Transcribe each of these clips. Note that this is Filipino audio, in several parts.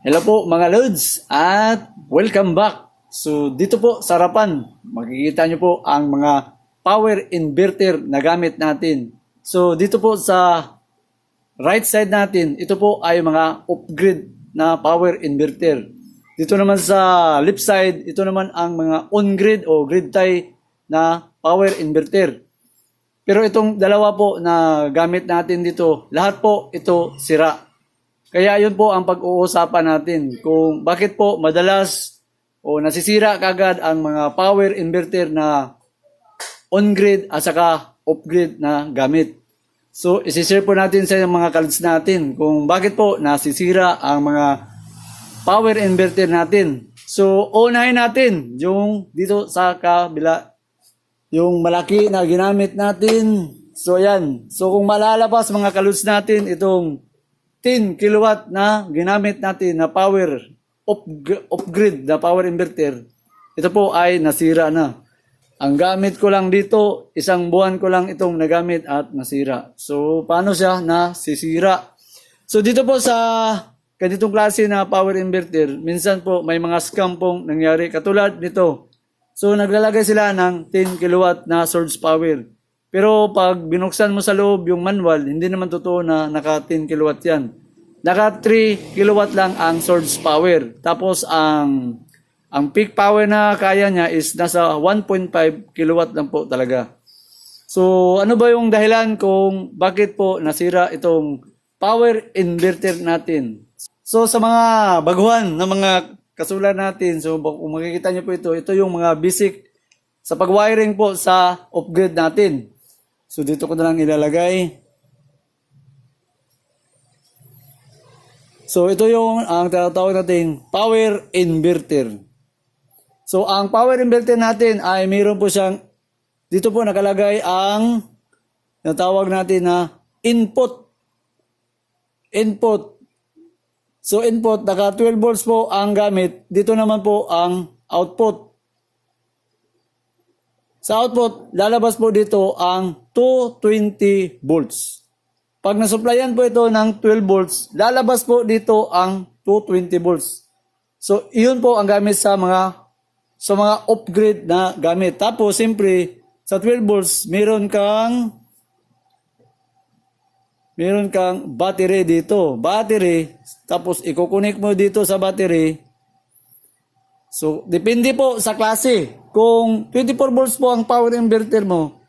Hello po mga Lods at welcome back. So dito po sa harapan, makikita nyo po ang mga power inverter na gamit natin. So dito po sa right side natin, ito po ay mga off-grid na power inverter. Dito naman sa left side, ito naman ang mga on-grid o grid tie na power inverter. Pero itong dalawa po na gamit natin dito, lahat po ito sira. Kaya yun po ang pag-uusapan natin kung bakit po madalas o nasisira kagad ang mga power inverter na on-grid at saka off-grid na gamit. So, isi-share po natin sa mga kalods natin kung bakit po nasisira ang mga power inverter natin. So, unahin natin yung dito sa kabila, yung malaki na ginamit natin. So, yan. So, kung malalabas mga kalods natin, itong 10 kilowatt na ginamit natin na power off-grid na power inverter, ito po ay nasira na. Ang gamit ko lang dito, isang buwan ko lang itong nagamit at nasira. So, paano siya nasisira? So, dito po sa ganitong klase na power inverter, minsan po may mga scam pong nangyari katulad nito. So, naglalagay sila ng 10 kilowatt na source power. Pero pag binuksan mo sa loob yung manual, hindi naman totoo na naka 10 kilowatt yan. Naka 3 kilowatt lang ang source power. Tapos ang peak power na kaya niya is nasa 1.5 kilowatt lang po talaga. So ano ba yung dahilan kung bakit po nasira itong power inverter natin? So sa mga baguhan na mga kasulat natin, so kung makikita niyo po ito yung mga basic sa pag-wiring po sa off-grid natin. So, dito ko na lang ilalagay. So, ito yung ang tinatawag nating power inverter. So, ang power inverter natin ay mayroon po siyang, dito po nakalagay ang tinatawag natin na input. Input. So, input, naka 12 volts po ang gamit. Dito naman po ang output. Sa output, lalabas po dito ang 220 volts. Pag nasupplyan po ito ng 12 volts, lalabas po dito ang 220 volts. So, iyon po ang gamit sa mga off-grid na gamit. Tapos, siyempre, sa 12 volts, meron kang battery dito. Battery, tapos ikukunik mo dito sa battery. So, depende po sa klase. Kung 24 volts po ang power inverter mo,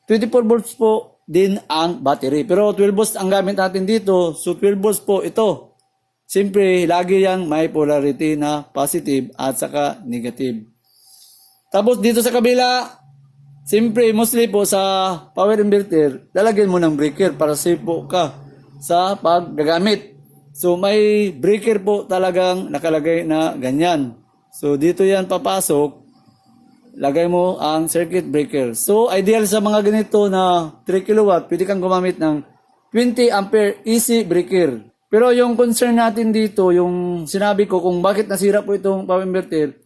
24 volts po din ang battery. Pero 12 volts ang gamit natin dito, so 12 volts po ito. Siyempre, lagi yang may polarity na positive at saka negative. Tapos dito sa kabila, siyempre, mostly po sa power inverter, lalagyan mo ng breaker para safe po ka sa paggagamit. So, may breaker po talagang nakalagay na ganyan. So, dito yan papasok, lagay mo ang circuit breaker. So, ideal sa mga ganito na 3 kilowatt, pwede kang gumamit ng 20 ampere AC breaker. Pero yung concern natin dito, yung sinabi ko kung bakit nasira po itong power inverter,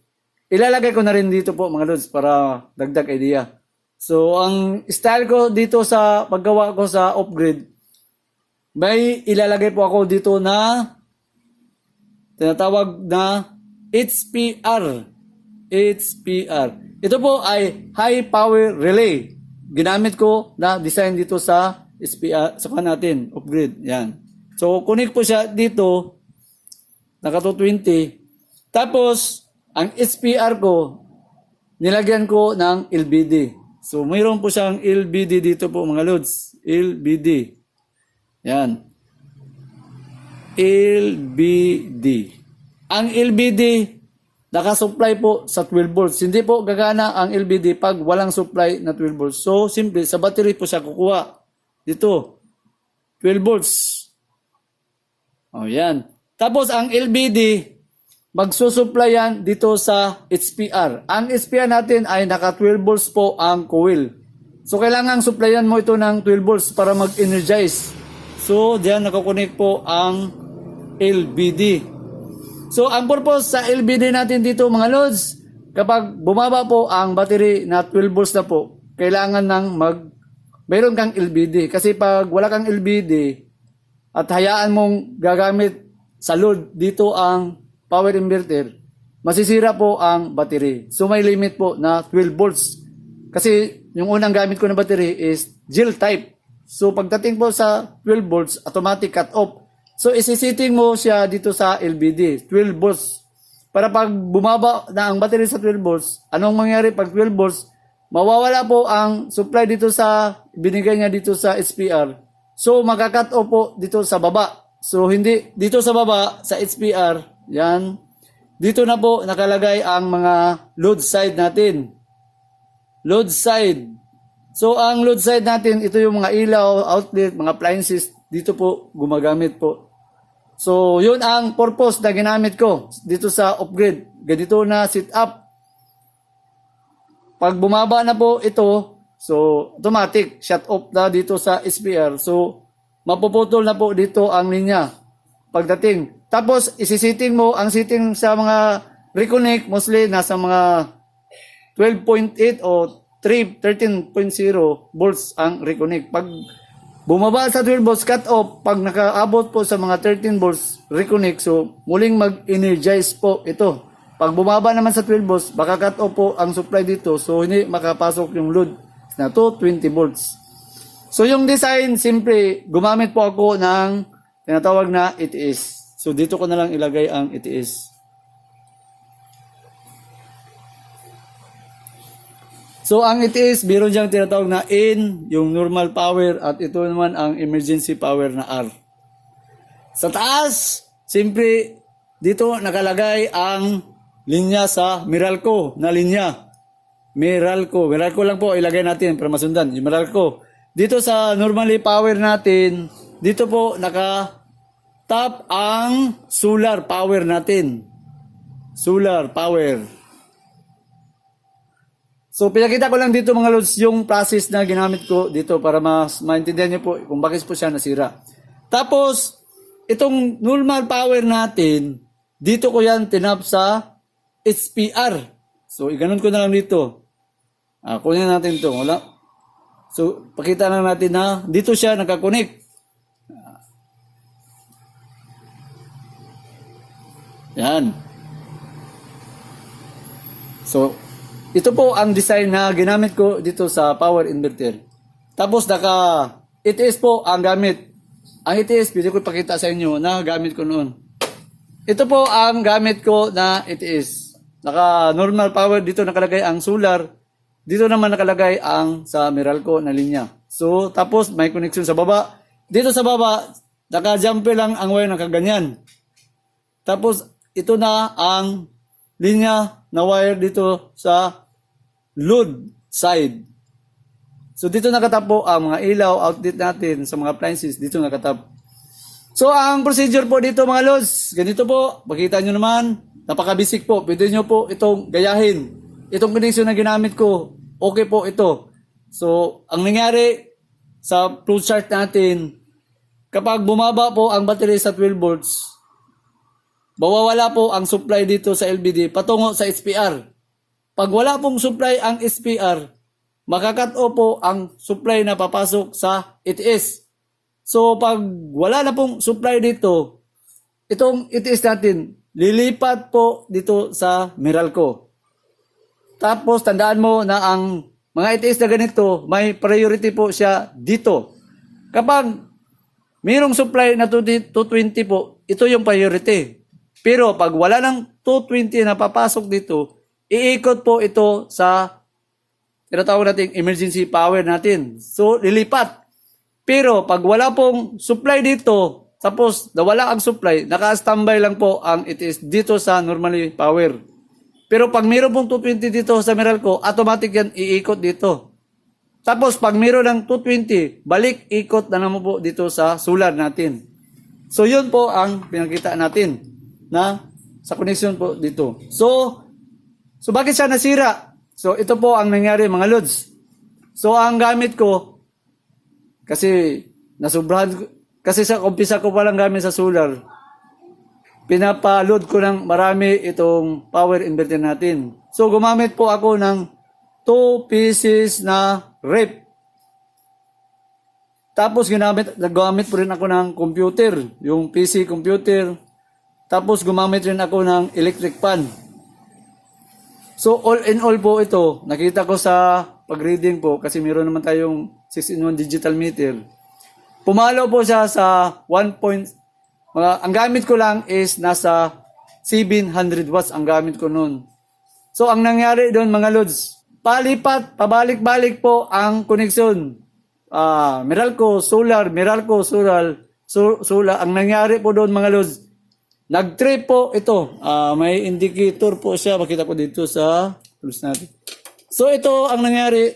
ilalagay ko na rin dito po mga lods para dagdag idea. So, ang style ko dito sa paggawa ko sa off-grid, may ilalagay po ako dito na tinatawag na HPR. HPR. Ito po ay high power relay. Ginamit ko na design dito sa HPR, sa natin, off-grid. Yan. So, connect po siya dito, naka 220. Tapos, ang HPR ko, nilagyan ko ng LBD. So, mayroon po siyang LBD dito po mga lods. LBD. Yan. LBD. Ang LBD, nakasupply po sa 12 volts. Hindi po gagana ang LBD pag walang supply na 12 volts. So, simple, sa battery po siya kukuha. Dito, 12 volts. O, yan. Tapos, ang LBD, magsusupply yan dito sa HPR. Ang HPR natin ay naka 12 volts po ang coil. So, kailangan supplyan mo ito ng 12 volts para mag-energize. So, diyan nakakonek po ang LBD. So, ang purpose sa LBD natin dito mga lods, kapag bumaba po ang battery na 12 volts na po, kailangan mayroon kang LBD. Kasi pag wala kang LBD at hayaan mong gagamit sa load, dito ang power inverter, masisira po ang battery. So may limit po na 12 volts. Kasi yung unang gamit ko na battery is gel type. So pagdating po sa 12 volts, automatic cut off. So isisetting mo siya dito sa LBD, 12 volts. Para pag bumaba na ang battery sa 12 volts, anong mangyari pag 12 volts? Mawawala po ang supply dito sa binigay niya dito sa SPR. So makakat off po dito sa baba. So hindi dito sa baba sa SPR, yan. Dito na po nakalagay ang mga load side natin. Load side. So ang load side natin, ito yung mga ilaw, outlet, mga appliances, dito po gumagamit po. So yun ang purpose na ginamit ko dito sa upgrade. Ganito na sit up. Pag bumaba na po ito, so automatic shut off na dito sa SPR. So mapuputol na po dito ang linya pagdating. Tapos isisetting mo ang setting sa mga reconnect, mostly nasa mga 12.8 o 13.0 volts ang reconnect. Pag bumaba sa 12 volts cut off, pag nakaabot po sa mga 13 volts reconnect, so muling mag-energize po ito. Pag bumaba naman sa 12 volts, baka cut off po ang supply dito, so hindi makapasok yung load na to 20 volts. So yung design, simple, gumamit po ako ng tinatawag na ETS. So dito ko na lang ilagay ang ETS. So ang ETS, biro diyang tinatawag na N, yung normal power, at ito naman ang emergency power na R. Sa taas, simple, dito nakalagay ang linya sa Meralco na linya. Meralco lang po ilagay natin para masundan. Yung Meralco. Dito sa normally power natin, dito po naka-top ang solar power natin. Solar power. So pinakita ko lang dito mga lods yung process na ginamit ko dito para mas maintindihan niyo po kung bakit po siya nasira. Tapos, itong normal power natin, dito ko yan tinap sa SPR. So, iganon ko na lang dito. Kunin natin ito. Wala. So, pakita lang natin na dito siya nakakonect. Yan. So, ito po ang design na ginamit ko dito sa power inverter. Tapos, ETS po ang gamit. Ang ETS, pwede ko ipakita sa inyo na gamit ko noon. Ito po ang gamit ko na ETS. Naka normal power, dito nakalagay ang solar, dito naman nakalagay ang sa Meralco na linya. So tapos may connection sa baba. Dito sa baba, naka-jumper lang ang wire nakaganyan. Tapos ito na ang linya na wire dito sa load side. So dito nakatap po ang mga ilaw, outlet natin sa mga appliances, dito nakatap. So ang procedure po dito mga lods, ganito po, makita nyo naman. Napaka-basic po. Pwede nyo po itong gayahin. Itong connection na ginamit ko, okay po ito. So, ang nangyari sa flow chart natin, kapag bumaba po ang battery sa 12 volts, mawawala po ang supply dito sa LBD patungo sa SPR. Pag wala pong supply ang SPR, makakat off po ang supply na papasok sa ETS. So, pag wala na pong supply dito, itong ETS natin, lilipat po dito sa Meralco. Tapos tandaan mo na ang mga ETS na ganito, may priority po siya dito. Kapag mayroong supply na 220 po, ito yung priority. Pero pag wala ng 220 na papasok dito, iikot po ito sa tinatawag nating emergency power natin. So lilipat. Pero pag wala pong supply dito, tapos nawala ang supply, naka-standby lang po ang ETS dito sa normally power. Pero pag mayroon pong 220 dito sa Meralco, automatic yan iikot dito. Tapos pag mayroon ng 220, balik ikot na naman po dito sa solar natin. So yun po ang pinakita natin na sa connection po dito. So bakit siya nasira? So ito po ang nangyari mga lods. So ang gamit ko, kasi nasubrahan, kasi sa umpisa ko palang gamit sa solar, pinapaload ko ng marami itong power inverter natin. So gumamit po ako ng 2 pieces na rep. Tapos nagamit po rin ako ng computer, yung PC computer. Tapos gumamit rin ako ng electric fan. So all in all po ito, nakita ko sa pag-reading po kasi meron naman tayong 6-in-1 digital meter. Pumalo po siya sa 1 point, ang gamit ko lang is nasa 700 watts ang gamit ko noon. So ang nangyari doon mga lods, palipat, pabalik-balik po ang koneksyon. Meralco, solar, Meralco, solar. Ang nangyari po doon mga lods, nag-trip po ito. May indicator po siya. Makita ko dito sa tools natin. So ito ang nangyari.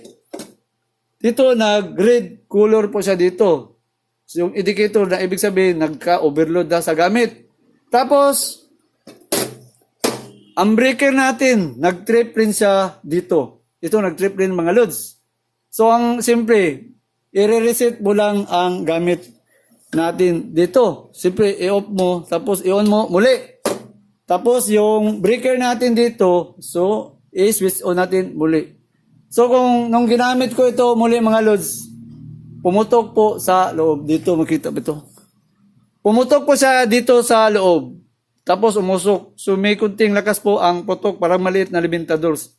Dito nag-red color po siya dito. So yung indicator na ibig sabihin nagka-overload na sa gamit. Tapos ang breaker natin nag-trip rin siya dito. Ito nag-trip rin mga loads. So ang simple, i-reset mo lang ang gamit natin dito. Siyempre, i-off mo, tapos i-on mo muli. Tapos, yung breaker natin dito, so, i-switch on natin muli. So, nung ginamit ko ito muli mga loads, pumutok po sa loob. Dito, makita ba ito? Pumutok po siya dito sa loob. Tapos, umusok. So, may kunting lakas po ang putok, parang maliit na libintadors.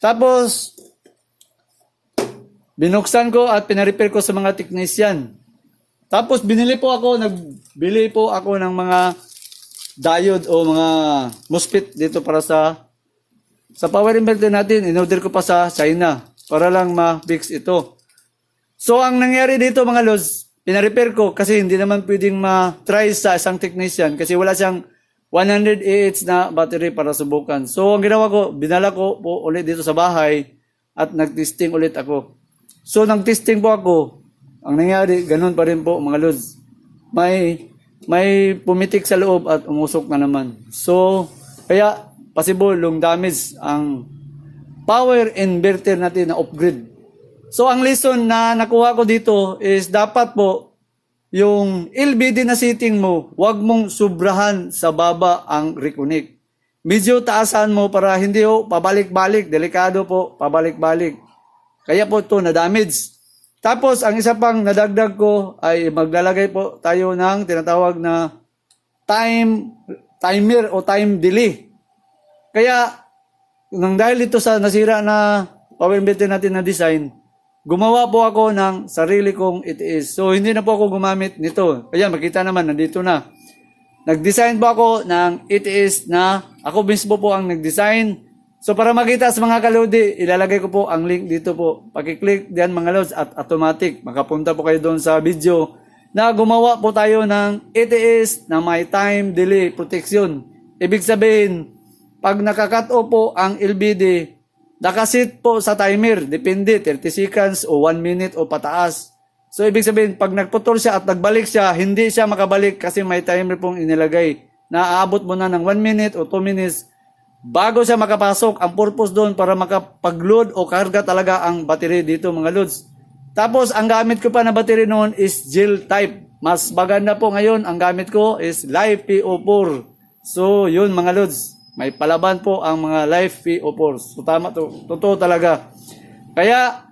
Tapos, binuksan ko at pinarepair ko sa mga technician. Tapos nagbili po ako ng mga diode o mga MOSFET dito para sa power inverter natin. In-order ko pa sa China para lang ma-fix ito. So ang nangyari dito mga lods, pinarepair ko kasi hindi naman pwedeng ma-try sa isang technician kasi wala siyang 100 AH na battery para subukan. So ang ginawa ko, binala ko po ulit dito sa bahay at nag-testing ulit ako. So nag-testing po ako. Ang nangyari, ganun pa rin po mga lods. May pumitik sa loob at umusok na naman. So, kaya possible long damage ang power inverter natin na off-grid. So, ang lesson na nakuha ko dito is dapat po yung LVD na setting mo, wag mong sobrahan sa baba ang reconnect. Medyo taasan mo para hindi pabalik-balik. Delikado po, pabalik-balik. Kaya po ito na-damage. Tapos, ang isa pang nadagdag ko ay maglalagay po tayo ng tinatawag na timer o time delay. Kaya, dahil ito sa nasira na power inverter natin na design, gumawa po ako ng sarili kong ETS. So, hindi na po ako gumamit nito. Kaya, makita naman, nandito na. Nag-design po ako ng ETS na ako mismo po ang nag-design. So para makita sa mga kalodi, ilalagay ko po ang link dito po. Paki-click diyan mga lods at automatic. Makapunta po kayo doon sa video na gumawa po tayo ng ETS na may time delay protection. Ibig sabihin, pag nakakat off po ang LVD, nakasit po sa timer. Depende, 30 seconds o 1 minute o pataas. So ibig sabihin, pag nagputol siya at nagbalik siya, hindi siya makabalik kasi may timer pong inilagay. Na aabot mo na ng 1 minute o 2 minutes bago siya makapasok. Ang purpose doon para makapag-load o karga talaga ang battery dito mga loads. Tapos ang gamit ko pa na battery noon is gel type. Mas maganda po ngayon ang gamit ko is Live PO4. So yun mga loads, may palaban po ang mga Live PO4. So tama to, totoo talaga. Kaya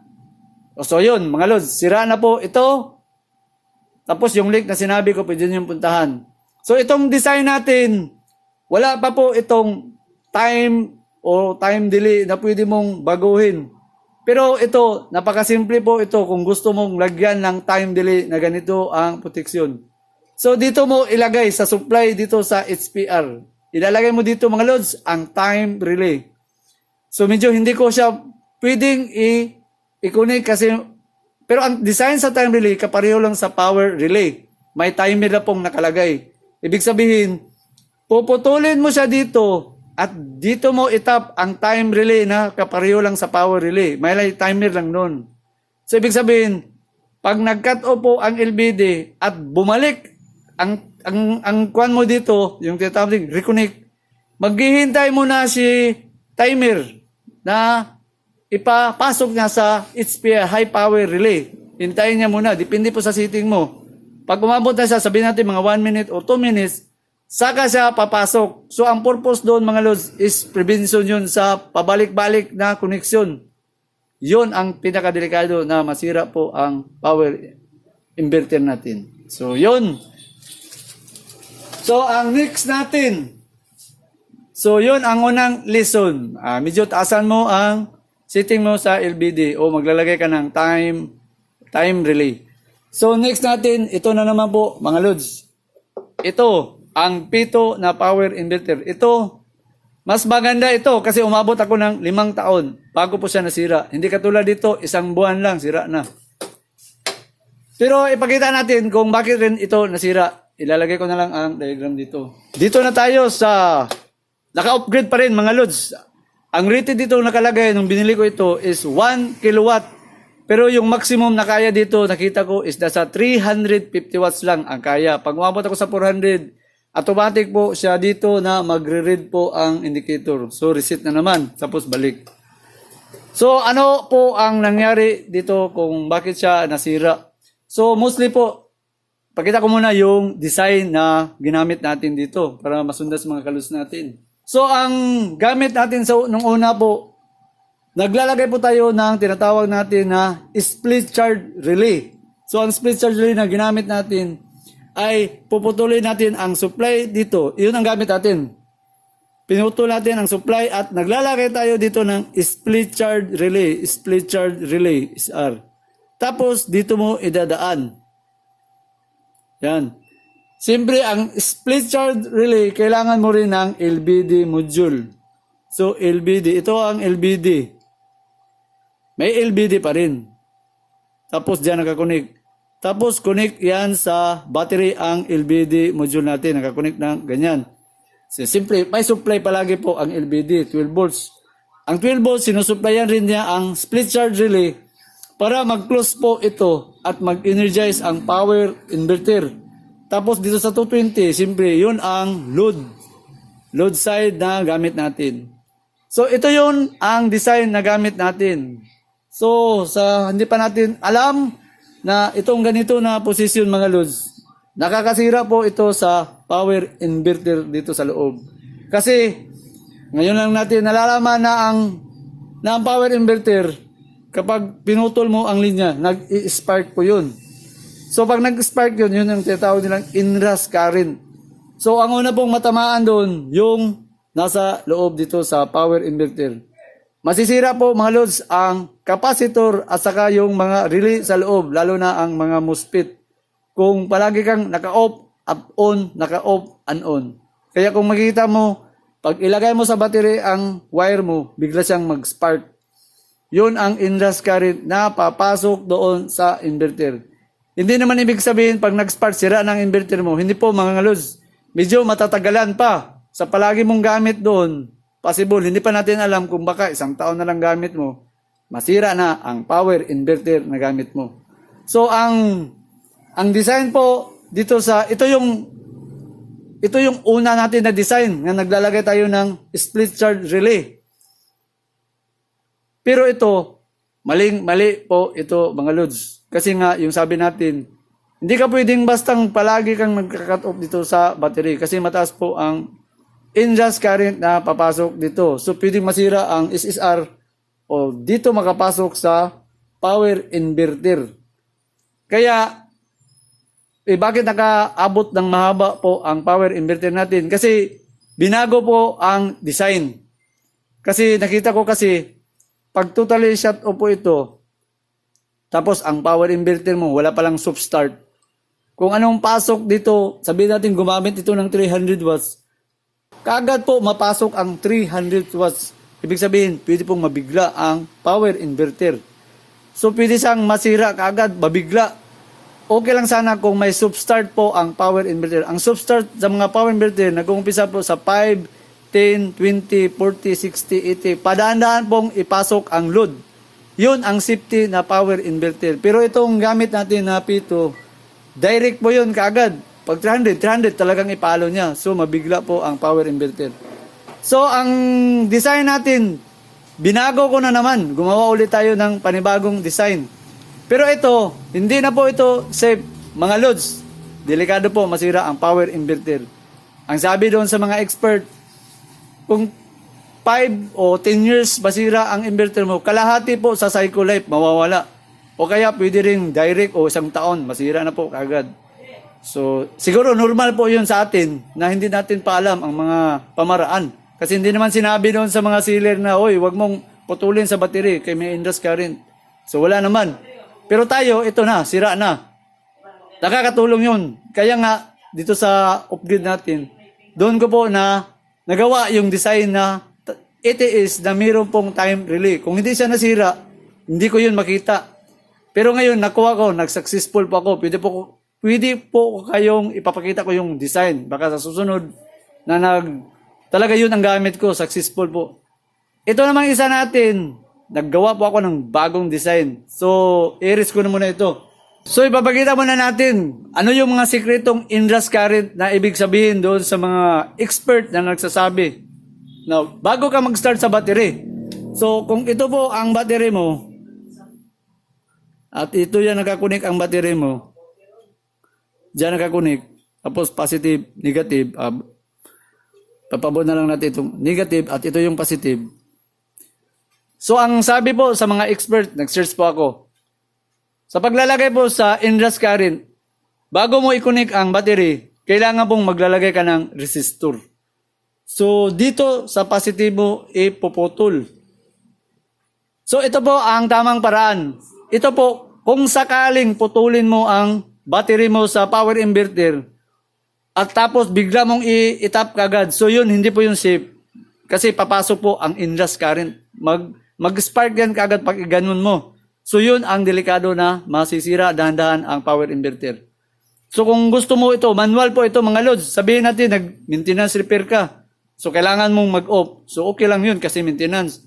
so yun mga loads, sira na po ito. Tapos yung link na sinabi ko, pwede nyo puntahan. So itong design natin, wala pa po itong time o time delay na pwede mong baguhin. Pero ito, napakasimple po ito kung gusto mong lagyan ng time delay na ganito ang proteksyon. So dito mo ilagay sa supply dito sa HPR. Ilalagay mo dito mga loads ang time relay. So medyo hindi ko siya pwedeng i-connect kasi pero ang design sa time relay kapareho lang sa power relay. May timer na pong nakalagay. Ibig sabihin, puputulin mo siya dito at dito mo itap ang time relay na kapareho lang sa power relay. May timer lang nun. So, ibig sabihin, pag nag-cut off po ang LVD at bumalik ang kwan mo dito, yung tinatawag reconnect, maghihintay mo na si timer na ipapasok niya sa HPR high power relay. Hintayin niya muna. Depende po sa setting mo. Pag umabot na siya, sabihin natin mga 1 minute o 2 minutes, saka siya papasok. So, ang purpose doon mga lods is prevention yun sa pabalik-balik na koneksyon. Yun ang pinakadelikado na masira po ang power inverter natin. So, yun. So, ang next natin. So, yun ang unang lesson. Medyo taasan mo ang setting mo sa LBD o maglalagay ka ng time relay. So, next natin, ito na naman po, mga lods. Ito, ang pito na power inverter. Ito, mas maganda ito kasi umabot ako ng 5 taon bago po siya nasira. Hindi katulad dito, 1 buwan lang, sira na. Pero ipakita natin kung bakit rin ito nasira. Ilalagay ko na lang ang diagram dito. Dito na tayo sa naka-upgrade pa rin mga lods. Ang rated dito nakalagay nung binili ko ito is 1 kilowatt. Pero yung maximum na kaya dito nakita ko is nasa 350 watts lang ang kaya. Pag umabot ako sa 400, automatic po siya dito na magre-read po ang indicator. So reset na naman, tapos balik. So ano po ang nangyari dito kung bakit siya nasira? So mostly po, pakita ko muna yung design na ginamit natin dito para masundan sa mga kalus natin. So ang gamit natin nung una po, naglalagay po tayo ng tinatawag natin na split charge relay. So ang split charge relay na ginamit natin ay puputulin natin ang supply dito. Iyon ang gamit natin. Pinutol natin ang supply at naglalagay tayo dito ng split charge relay. Split charge relay, SR. Tapos dito mo idadaan. Yan. Siyempre, ang split charge relay, kailangan mo rin ng LBD module. So, LBD. Ito ang LBD. May LBD pa rin. Tapos, diyan nakakonek. Tapos, connect yan sa battery ang LBD module natin. Nakakonek ng ganyan. So, siyempre, may supply palagi po ang LBD, 12 volts. Ang 12 volts, sinusupplyan rin niya ang split charge relay para mag-close po ito at mag-energize ang power inverter. Tapos dito sa 220, siyempre, yun ang load side na gamit natin. So, ito yun ang design na gamit natin. So, hindi pa natin alam na itong ganito na position mga loads, nakakasira po ito sa power inverter dito sa loob. Kasi, ngayon lang natin nalalaman na ang power inverter, kapag pinutol mo ang linya, nag-spark po yun. So, pag nag-spark yun ang tinatawag nilang inrush current. So, ang una pong matamaan doon, yung nasa loob dito sa power inverter. Masisira po mga loads ang capacitor at saka yung mga relay sa loob, lalo na ang mga MOSFET. Kung palagi kang naka-off, up-on, naka-off, un-on. Kaya kung makikita mo, pag ilagay mo sa battery ang wire mo, bigla siyang mag-spark. Yun ang inrush current na papasok doon sa inverter. Hindi naman ibig sabihin pag nag-spark sira ng inverter mo, hindi po mga lods. Medyo matatagalan pa sa palagi mong gamit doon. Possible, hindi pa natin alam kung baka 1 taon na lang gamit mo, masira na ang power inverter na gamit mo. So ang design po dito ito yung una natin na design na naglalagay tayo ng split charge relay. Pero ito, mali po ito mga lods. Kasi nga, yung sabi natin, hindi ka pwedeng bastang palagi kang nagka-cut off dito sa battery kasi mataas po ang inrush current na papasok dito. So, pwedeng masira ang SSR o dito makapasok sa power inverter. Kaya, bakit nakaabot ng mahaba po ang power inverter natin? Kasi, binago po ang design. Kasi, nakita ko kasi, pag totally shut off po ito, tapos ang power inverter mo, wala palang soft start. Kung anong pasok dito, sabihin natin gumamit ito ng 300 watts, kaagad po mapasok ang 300 watts. Ibig sabihin, pwede pong mabigla ang power inverter. So pwede siyang masira kaagad, mabigla. Okay lang sana kung may soft start po ang power inverter. Ang soft start sa mga power inverter, nag-uumpisa po sa 5, 10, 20, 40, 60, 80. Padaan-daan pong ipasok ang load. Yun ang safety na power inverter. Pero itong gamit natin na P2, direct po yun kaagad. Pag 300 talagang ipalo niya. So mabigla po ang power inverter. So ang design natin, binago ko na naman. Gumawa ulit tayo ng panibagong design. Pero ito, hindi na po ito safe. Mga loads, delikado po masira ang power inverter. Ang sabi doon sa mga expert, kung 5 o 10 years basira ang inverter mo, kalahati po sa cycle life mawawala. O kaya pwede rin direct o 1 taon, masira na po kagad. So, siguro normal po yun sa atin na hindi natin pa alam ang mga pamaraan. Kasi hindi naman sinabi doon sa mga sealer na, oy, wag mong putulin sa battery kay may indra's current. So, wala naman. Pero tayo, ito na, sira na. Nakakatulong yun. Kaya nga, dito sa upgrade natin, doon ko po na nagawa yung design na ATS na mayroon pong time relay. Kung hindi siya nasira, hindi ko yun makita. Pero ngayon, nakuha ko, nag-successful po ako. Pwede po kayong ipapakita ko yung design. Baka sa susunod na talaga yun ang gamit ko, successful po. Ito namang isa natin, naggawa po ako ng bagong design. So, i-erase ko na muna ito. So, ipapakita muna natin ano yung mga sikretong indra's current na ibig sabihin doon sa mga expert na nagsasabi. Now, bago ka mag-start sa battery. So, kung ito po ang battery mo, at ito yan nakakunik ang battery mo, diyan nakakunik, tapos positive, negative, papabot na lang natin itong negative at ito yung positive. So, ang sabi po sa mga expert, nag-search po ako, sa paglalagay po sa indra's current, bago mo i-connect ang battery, kailangan pong maglalagay ka ng resistor. So, dito sa positive mo, ipuputol. So, ito po ang tamang paraan. Ito po, kung sakaling putulin mo ang battery mo sa power inverter at tapos bigla mong i-tap kagad. So yun, hindi po yung safe. Kasi papasok po ang indra's current. Mag-spark yan kagad pag ganun mo. So yun ang delikado na masisira dahan-dahan ang power inverter. So kung gusto mo ito, manual po ito mga lods. Sabihin natin, nag-maintenance repair ka. So kailangan mong mag-off. So okay lang yun kasi maintenance.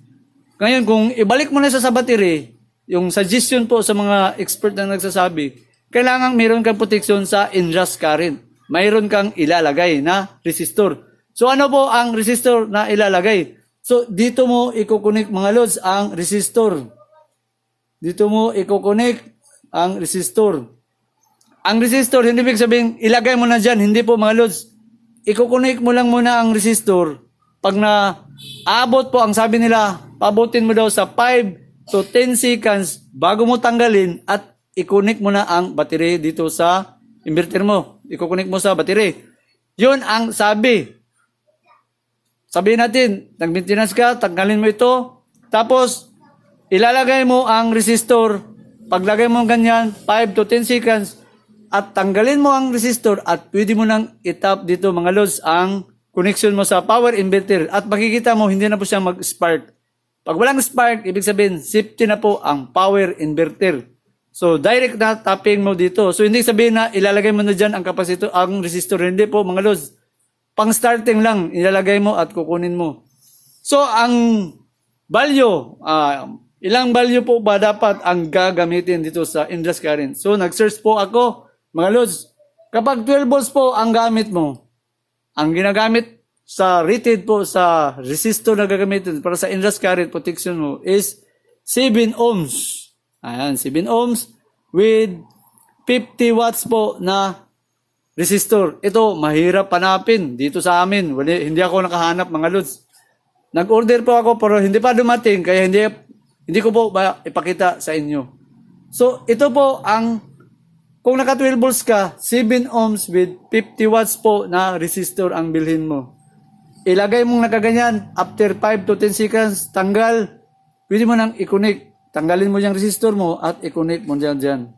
Ngayon, kung ibalik mo na sa battery, yung suggestion po sa mga expert na nagsasabi, kailangan mayroon kang protection sa indra's current. Mayroon kang ilalagay na resistor. So ano po ang resistor na ilalagay? So dito mo ikukunik mga lods ang resistor. Dito mo ikukunik ang resistor. Ang resistor, hindi ibig sabihin ilagay mo na dyan. Hindi po mga lods. Ikukunik mo lang muna ang resistor. Pag na abot po, ang sabi nila, pabutin mo daw sa 5 to 10 seconds bago mo tanggalin at i-connect mo na ang battery dito sa inverter mo. I-connect mo sa battery. Yun ang sabi. Sabihin natin, nag-maintenance ka, tanggalin mo ito, tapos ilalagay mo ang resistor. Paglagay mo ganyan, 5 to 10 seconds, at tanggalin mo ang resistor at pwede mo nang i-tap dito mga lods ang connection mo sa power inverter. At makikita mo, hindi na po siya mag-spark. Pag walang spark, ibig sabihin, safety na po ang power inverter. So, direct na tapping mo dito. So, hindi sabihin na ilalagay mo na dyan ang kapasito, ang resistor. Hindi po, mga lods. Pang starting lang, ilalagay mo at kukunin mo. So, ang value, ilang value po ba dapat ang gagamitin dito sa indra's current? So, nag-search po ako, mga lods. Kapag 12 volts po ang gamit mo, ang ginagamit sa rated po sa resistor na gagamitin para sa indra's current protection mo is 7 ohms. Ayan, 7 ohms with 50 watts po na resistor. Ito, mahirap hanapin dito sa amin. Hindi ako nakahanap mga lods. Nag-order po ako pero hindi pa dumating kaya hindi ko po ipakita sa inyo. So, ito po ang, kung naka 12 volts ka, 7 ohms with 50 watts po na resistor ang bilhin mo. Ilagay mong nakaganyan, after 5 to 10 seconds, tanggal, pwede mo nang i-connect. Tanggalin mo yung resistor mo at i-connect mo dyan.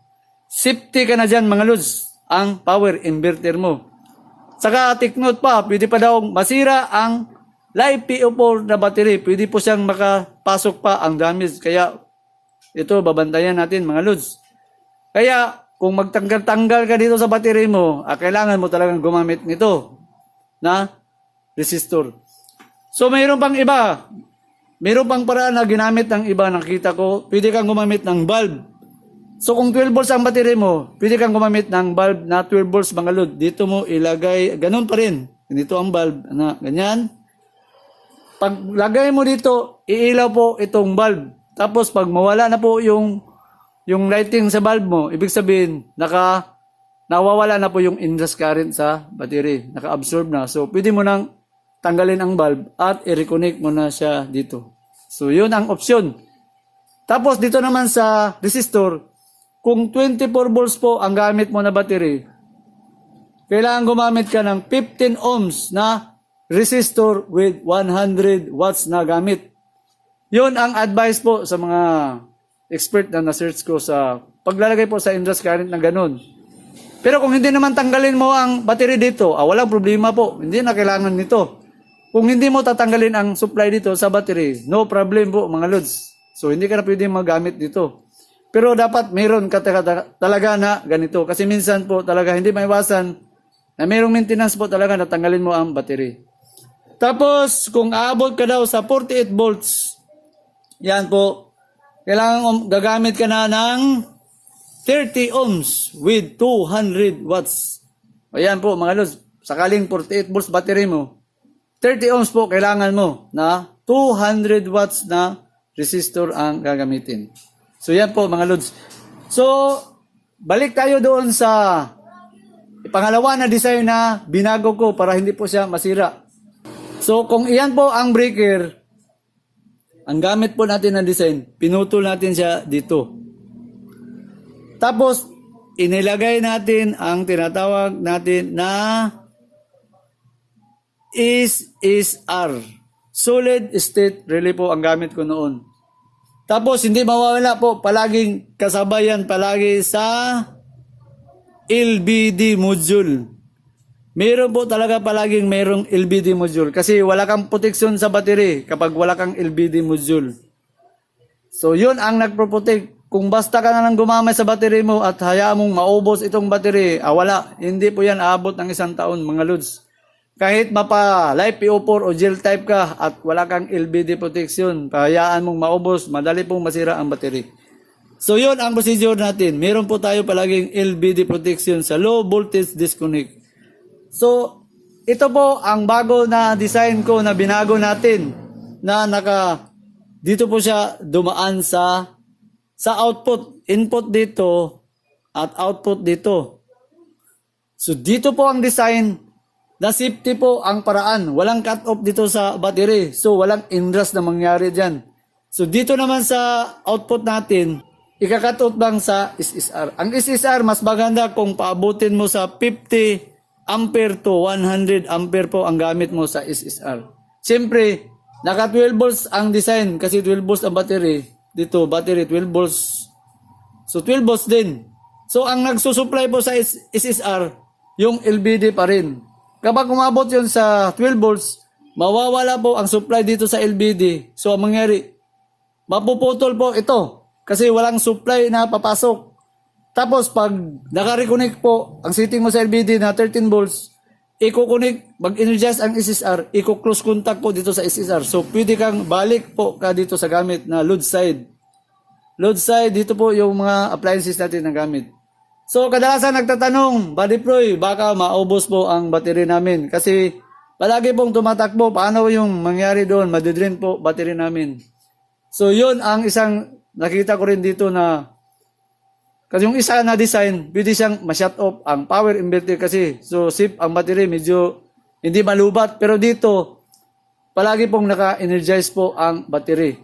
Safety ka na dyan mga lods, ang power inverter mo. Saka take note pa, pwede pa daw masira ang live PO4 na battery. Pwede po siyang makapasok pa ang damage. Kaya ito, babantayan natin mga lods. Kaya kung magtanggal-tanggal ka dito sa battery mo, kailangan mo talagang gumamit nito na resistor. So mayroon pang iba. Meron pang paraan na ginamit ng iba, nakita ko, pwede kang gumamit ng bulb. So kung 12 volts ang battery mo, pwede kang gumamit ng bulb na 12 volts mga load. Dito mo ilagay, ganun pa rin. Dito ang bulb, ganyan. Pag lagay mo dito, iilaw po itong bulb. Tapos pag mawala na po yung lighting sa bulb mo, ibig sabihin, nawawala na po yung indra's current sa battery. Naka-absorb na. So pwede mo nang tanggalin ang bulb at i-reconnect mo na siya dito. So, yun ang opsyon. Tapos, dito naman sa resistor, kung 24 volts po ang gamit mo na battery, kailangan gumamit ka ng 15 ohms na resistor with 100 watts na gamit. Yun ang advice po sa mga expert na na-search ko sa paglalagay po sa induced current na ganun. Pero kung hindi naman tanggalin mo ang battery dito, walang problema po. Hindi na kailangan nito. Kung hindi mo tatanggalin ang supply dito sa battery, no problem po mga lods. So hindi ka na pwede magamit dito. Pero dapat mayroon ka talaga na ganito. Kasi minsan po talaga hindi maiwasan na mayroong maintenance po talaga na tanggalin mo ang battery. Tapos kung aabot ka daw sa 48 volts, yan po, kailangan gagamit ka na ng 30 ohms with 200 watts. Ayan po mga lods, sakaling 48 volts battery mo, 30 ohms po kailangan mo na 200 watts na resistor ang gagamitin. So yan po mga lods. So balik tayo doon sa pangalawa na design na binago ko para hindi po siya masira. So kung iyan po ang breaker, ang gamit po natin na design, pinutol natin siya dito. Tapos, inilagay natin ang tinatawag natin na SSR. Solid State Relay po ang gamit ko noon. Tapos, hindi mawawala po, palaging kasabayan palagi sa LBD module. Meron po talaga palaging mayroong LBD module kasi wala kang protection sa battery kapag wala kang LBD module. So, yun ang nagproprotect. Kung basta ka na lang gumamay sa battery mo at hayaan mong maubos itong battery, wala. Hindi po yan aabot ng 1 taon mga lods. Kahit mapa Life PO4 o gel type ka at wala kang LBD protection, hayaan mong maubos, madali pong masira ang battery. So yun ang procedure natin. Meron po tayo palaging LBD protection sa low voltage disconnect. So ito po ang bago na design ko na binago natin na dito po siya dumaan sa output, input dito at output dito. So dito po ang design na safety po ang paraan. Walang cut off dito sa battery. So walang inrush na mangyari dyan. So dito naman sa output natin, ika-cut off lang sa SSR. Ang SSR mas maganda kung paabutin mo sa 50 ampere to 100 ampere po ang gamit mo sa SSR. Siyempre, naka 12 volts ang design kasi 12 volts ang battery. Dito, battery, 12 volts. So, 12 volts din. So, ang nagsusupply po sa SSR, yung LBD pa rin. Kapag umabot yun sa 12 volts, mawawala po ang supply dito sa LBD. So, ang mangyari, mapuputol po ito. Kasi walang supply na papasok. Tapos, pag naka-reconnect po, ang setting mo sa LBD na 13 volts, i-connect, mag-energize ang SSR, i-close contact po dito sa SSR. So, pwede kang balik po ka dito sa gamit na load side. Load side, dito po yung mga appliances natin na gamit. So, kadalasan nagtatanong, Buddy Proy, baka maubos po ang battery namin. Kasi, palagi pong tumatakbo, paano yung mangyari doon? Madidrain po battery namin. So, yun ang isang nakita ko rin dito na kasi yung isa na design, pwede siyang ma-shut off ang power inverter kasi. So, safe ang battery, medyo hindi malubat. Pero dito, palagi pong naka-energize po ang battery.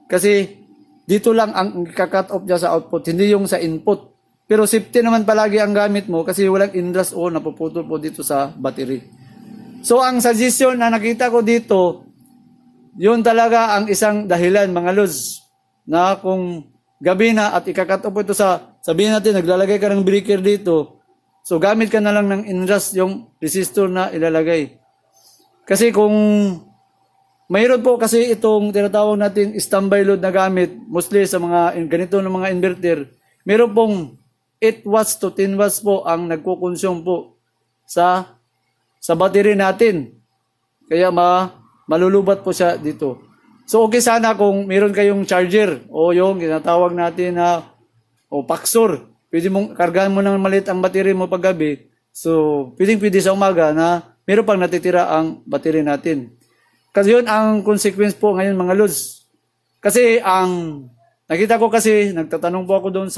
Kasi, dito lang ang ika-cut off niya sa output, hindi yung sa input. Pero safety naman palagi ang gamit mo kasi walang inrush o napuputol po dito sa battery. So, ang suggestion na nakita ko dito, yun talaga ang isang dahilan, mga lods, na kung gabi na at ika-cut off ito sabihin natin, naglalagay ka ng breaker dito. So, gamit ka na lang ng inrush yung resistor na ilalagay. Kasi kung mayroon po kasi itong tinatawag natin standby load na gamit, mostly sa mga ganito ng mga inverter, mayroon pong 8 watts to 10 watts po ang nagkukonsume po sa battery natin. Kaya malulubat po siya dito. So, okay sana kung mayroon kayong charger o yung tinatawag natin na o paksor. Pwede mong kargahan mo ng maliit ang battery mo paggabi. So, pwede sa umaga na meron pang natitira ang battery natin. Kasi yun ang consequence po ngayon mga lods. Kasi nakita ko kasi, nagtatanong po ako doon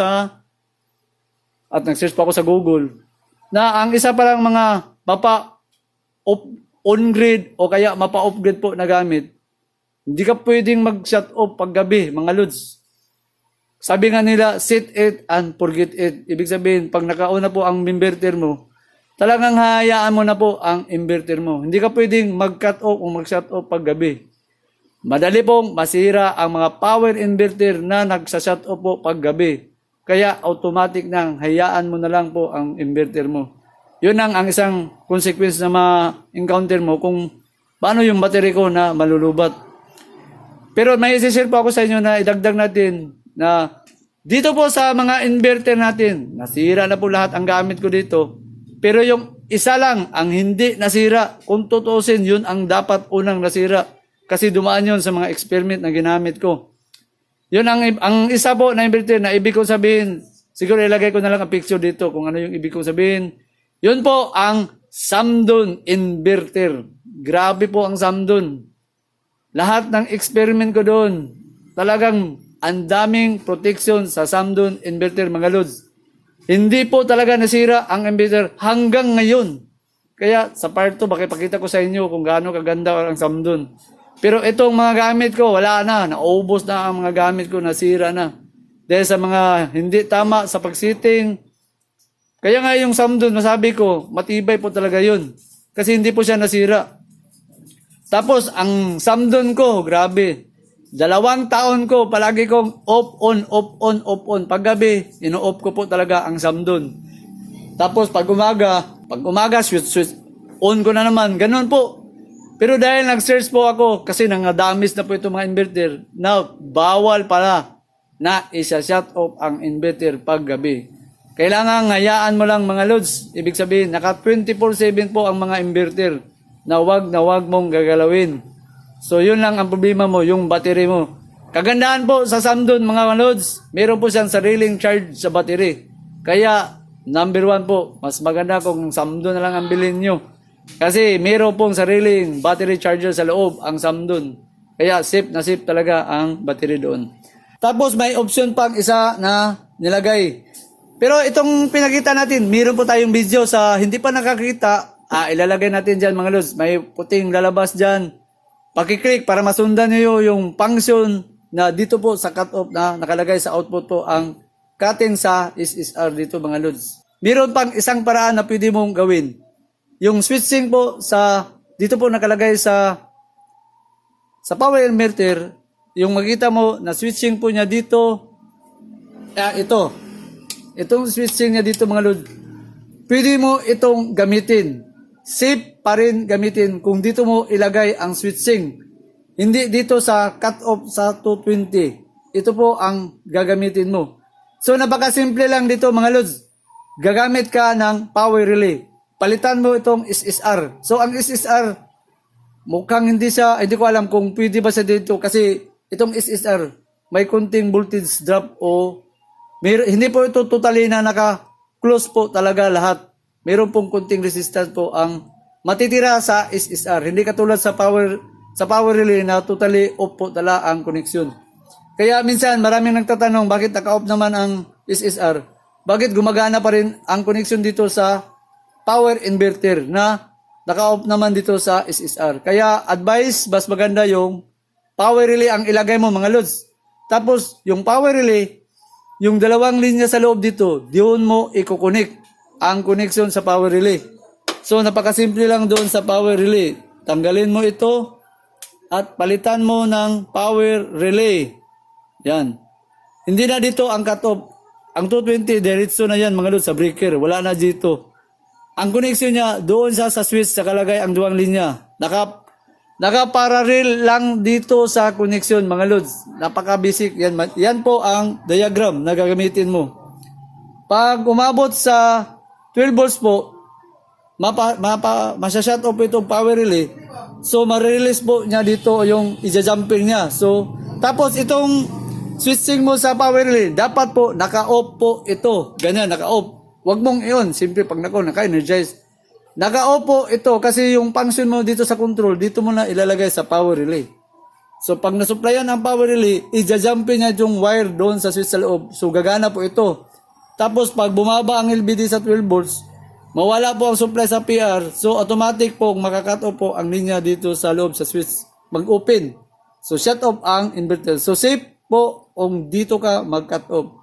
at nag-search po ako sa Google, na ang isa pa lang mga on-grid o kaya mapa-off-grid po na gamit, hindi ka pwedeng mag-shut off paggabi mga lods. Sabi nga nila, set it and forget it. Ibig sabihin, pag nakauna po ang inverter mo, talagang hayaan mo na po ang inverter mo. Hindi ka pwedeng mag-cut off o mag-shut off pag gabi. Madali pong masira ang mga power inverter na nagsa-shut off po pag gabi. Kaya automatic nang hayaan mo na lang po ang inverter mo. Yun ang isang consequence na ma-encounter mo kung paano yung battery ko na malulubat. Pero may isi-share po ako sa inyo na idagdag natin na dito po sa mga inverter natin, nasira na po lahat ang gamit ko dito. Pero yung isa lang ang hindi nasira, kung tutuusin, yun ang dapat unang nasira. Kasi dumaan yun sa mga experiment na ginamit ko. Yun ang isa po na inverter na ibig kong sabihin, siguro ilagay ko na lang ang picture dito kung ano yung ibig kong sabihin. Yun po ang Samdon inverter. Grabe po ang Samdon. Lahat ng experiment ko doon, talagang ang daming protection sa Samdon inverter mga lods. Hindi po talaga nasira ang inverter hanggang ngayon. Kaya sa part 2, pakipakita ko sa inyo kung gaano kaganda ang Samdon. Pero itong mga gamit ko, wala na. Naubos na ang mga gamit ko, nasira na. Dahil sa mga hindi tama sa pagsiting. Kaya nga yung Samdon, masabi ko, matibay po talaga yun. Kasi hindi po siya nasira. Tapos, ang Samdon ko, grabe. 2 taon ko, palagi kong off-on, off-on, off-on. Paggabi, ino-off ko po talaga ang Samdon. Tapos, pag umaga, switch, on ko na naman. Ganun po. Pero dahil nag-search po ako, kasi nangadamis na po itong mga inverter, na bawal pala na isa-shut off ang inverter paggabi. Kailangan hayaan mo lang mga lods. Ibig sabihin, naka 24/7 po ang mga inverter na wag mong gagalawin. So, yun lang ang problema mo, yung battery mo. Kagandahan po sa Samdon, mga lods, meron po siyang sariling charge sa battery. Kaya, number 1 po, mas maganda kung Samdon na lang ang bilhin nyo. Kasi meron pong sariling battery charger sa loob ang Samdon. Kaya, safe na safe talaga ang battery doon. Tapos, may option pang isa na nilagay. Pero itong pinakita natin, meron po tayong video sa hindi pa nakakita. Ilalagay natin dyan mga lods. May puting lalabas dyan. Pakiclick para masundan nyo yung function na dito po sa cut-off na nakalagay sa output po ang cutting sa SSR dito mga lods. Meron pang isang paraan na pwede mong gawin. Yung switching po sa, dito po nakalagay sa power inverter, yung makita mo na switching po niya dito, itong switching niya dito mga lods, pwede mo itong gamitin. Safe pa rin gamitin kung dito mo ilagay ang switching. Hindi dito sa cut-off sa 220. Ito po ang gagamitin mo. So, napakasimple lang dito mga lods. Gagamit ka ng power relay. Palitan mo itong SSR. So, ang SSR, mukhang hindi ko alam kung pwede ba siya dito kasi itong SSR, may konting voltage drop o hindi po ito totally na naka-close po talaga lahat. Meron pong konting resistance po ang matitira sa SSR. Hindi katulad sa power relay na totally off po tala ang connection. Kaya minsan maraming nagtatanong bakit naka-off naman ang SSR? Bakit gumagana pa rin ang connection dito sa power inverter na naka-off naman dito sa SSR? Kaya advice, mas maganda yung power relay ang ilagay mo mga lods. Tapos yung power relay, yung 2 linya sa loob dito, diyon mo i-connect ang connection sa power relay. So, napakasimple lang doon sa power relay. Tanggalin mo ito at palitan mo ng power relay. Yan. Hindi na dito ang cut-off. Ang 220, diretso na yan mga lods sa breaker. Wala na dito. Ang connection niya, doon sa switch, sa kalagay ang 2 linya. Naka-parallel lang dito sa connection mga lods. Napaka-basic. Yan po ang diagram na gagamitin mo. Pag umabot sa 12 volts po, masya-shut off itong power relay. So, ma-release po niya dito yung i-jumping niya. So, tapos itong switching mo sa power relay, dapat po naka-off po ito. Ganyan, naka-off. Huwag mong iyon. Siyempre, pag naka-energize. Naka-off po ito kasi yung function mo dito sa control, dito mo na ilalagay sa power relay. So, pag nasupplyan ang power relay, i-jumping niya yung wire doon sa switch sa loob. So, gagana po ito. Tapos pag bumaba ang LVD sa 12 volts, mawala po ang supply sa PR. So automatic po makakat off po ang linya dito sa loob sa switch. Mag-open. So shut off ang inverter. So safe po kung dito ka mag-cut off.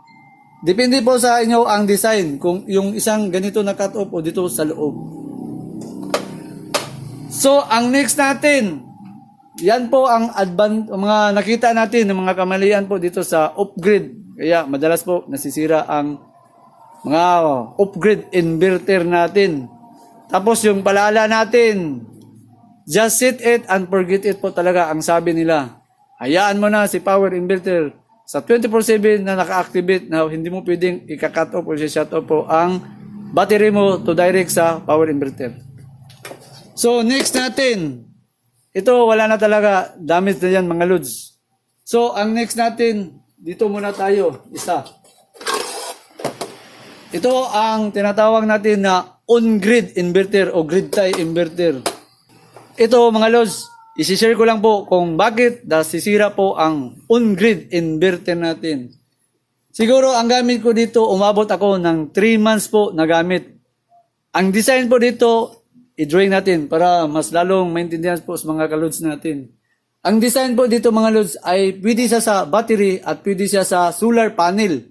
Depende po sa inyo ang design. Kung yung isang ganito na cut-off o dito sa loob. So, ang next natin, yan po ang mga nakita natin ng mga kamalian po dito sa off-grid. Kaya madalas po nasisira ang mga off-grid inverter natin. Tapos yung palaala natin, just set it and forget it po talaga ang sabi nila. Hayaan mo na si power inverter sa 24/7 na naka-activate na hindi mo pwedeng i-cut off o i-shut off po ang battery mo to direct sa power inverter. So next natin, ito wala na talaga, damage na yan mga lods. So ang next natin, dito muna tayo, isa. Ito ang tinatawag natin na on-grid inverter o grid tie inverter. Ito mga lods, isi-share ko lang po kung bakit nasisira po ang on-grid inverter natin. Siguro ang gamit ko dito, umabot ako ng 3 months po na gamit. Ang design po dito, i-drawing natin para mas lalong maintindihan po sa mga kalods natin. Ang design po dito mga lods ay pwede siya sa battery at pwede siya sa solar panel.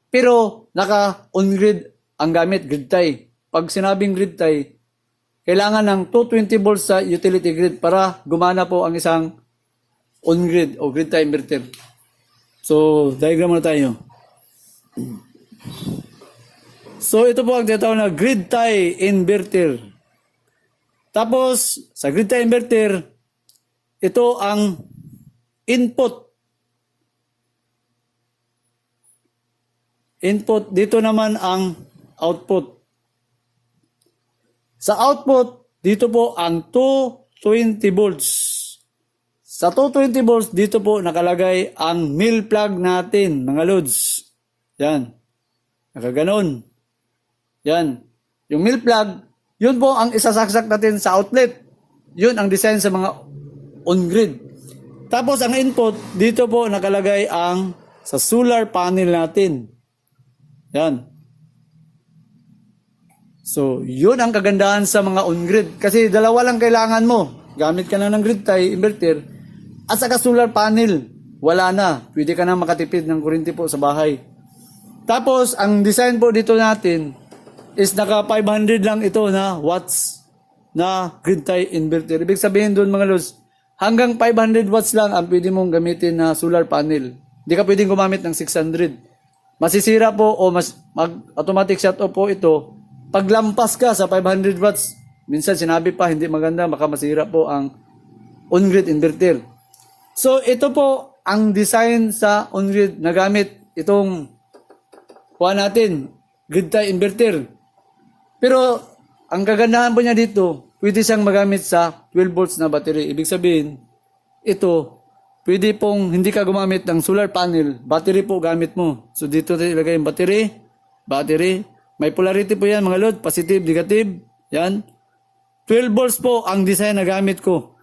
Pero naka on-grid ang gamit, grid tie. Pag sinabing grid tie, kailangan ng 220 volts sa utility grid para gumana po ang isang on-grid o grid tie inverter. So, diagram muna tayo. So, ito po ang tinatawag na grid tie inverter. Tapos, sa grid tie inverter, ito ang input. Input, dito naman ang output. Sa output, dito po ang 220 volts. Sa 220 volts, dito po nakalagay ang mil plug natin, mga loads. Yan. Nakaganon. Yan. Yung mil plug, yun po ang isasaksak natin sa outlet. Yun ang design sa mga on-grid. Tapos ang input, dito po nakalagay ang sa solar panel natin. Yan. So, yun ang kagandahan sa mga on-grid. Kasi dalawa lang kailangan mo. Gamit ka na ng grid tie inverter at saka solar panel. Wala na. Pwede ka na makatipid ng kuryente po sa bahay. Tapos, ang design po dito natin is naka 500 lang ito na watts na grid tie inverter. Ibig sabihin doon mga lods, hanggang 500 watts lang ang pwede mong gamitin na solar panel. Hindi ka pwedeng gumamit ng 600. Masisira po o automatic shut off po ito. Paglampas ka sa 500 watts, minsan sinabi pa hindi maganda, baka masira po ang on-grid inverter. So ito po ang design sa on-grid na gamit itong kuha natin, grid tie inverter. Pero ang kagandahan po niya dito, pwede siyang magamit sa 12 volts na battery. Ibig sabihin, ito, pwede pong hindi ka gumamit ng solar panel, battery po gamit mo. So dito tayo ilagay yung battery. May polarity po yan mga load, positive, negative. Yan. 12 volts po ang design na gamit ko.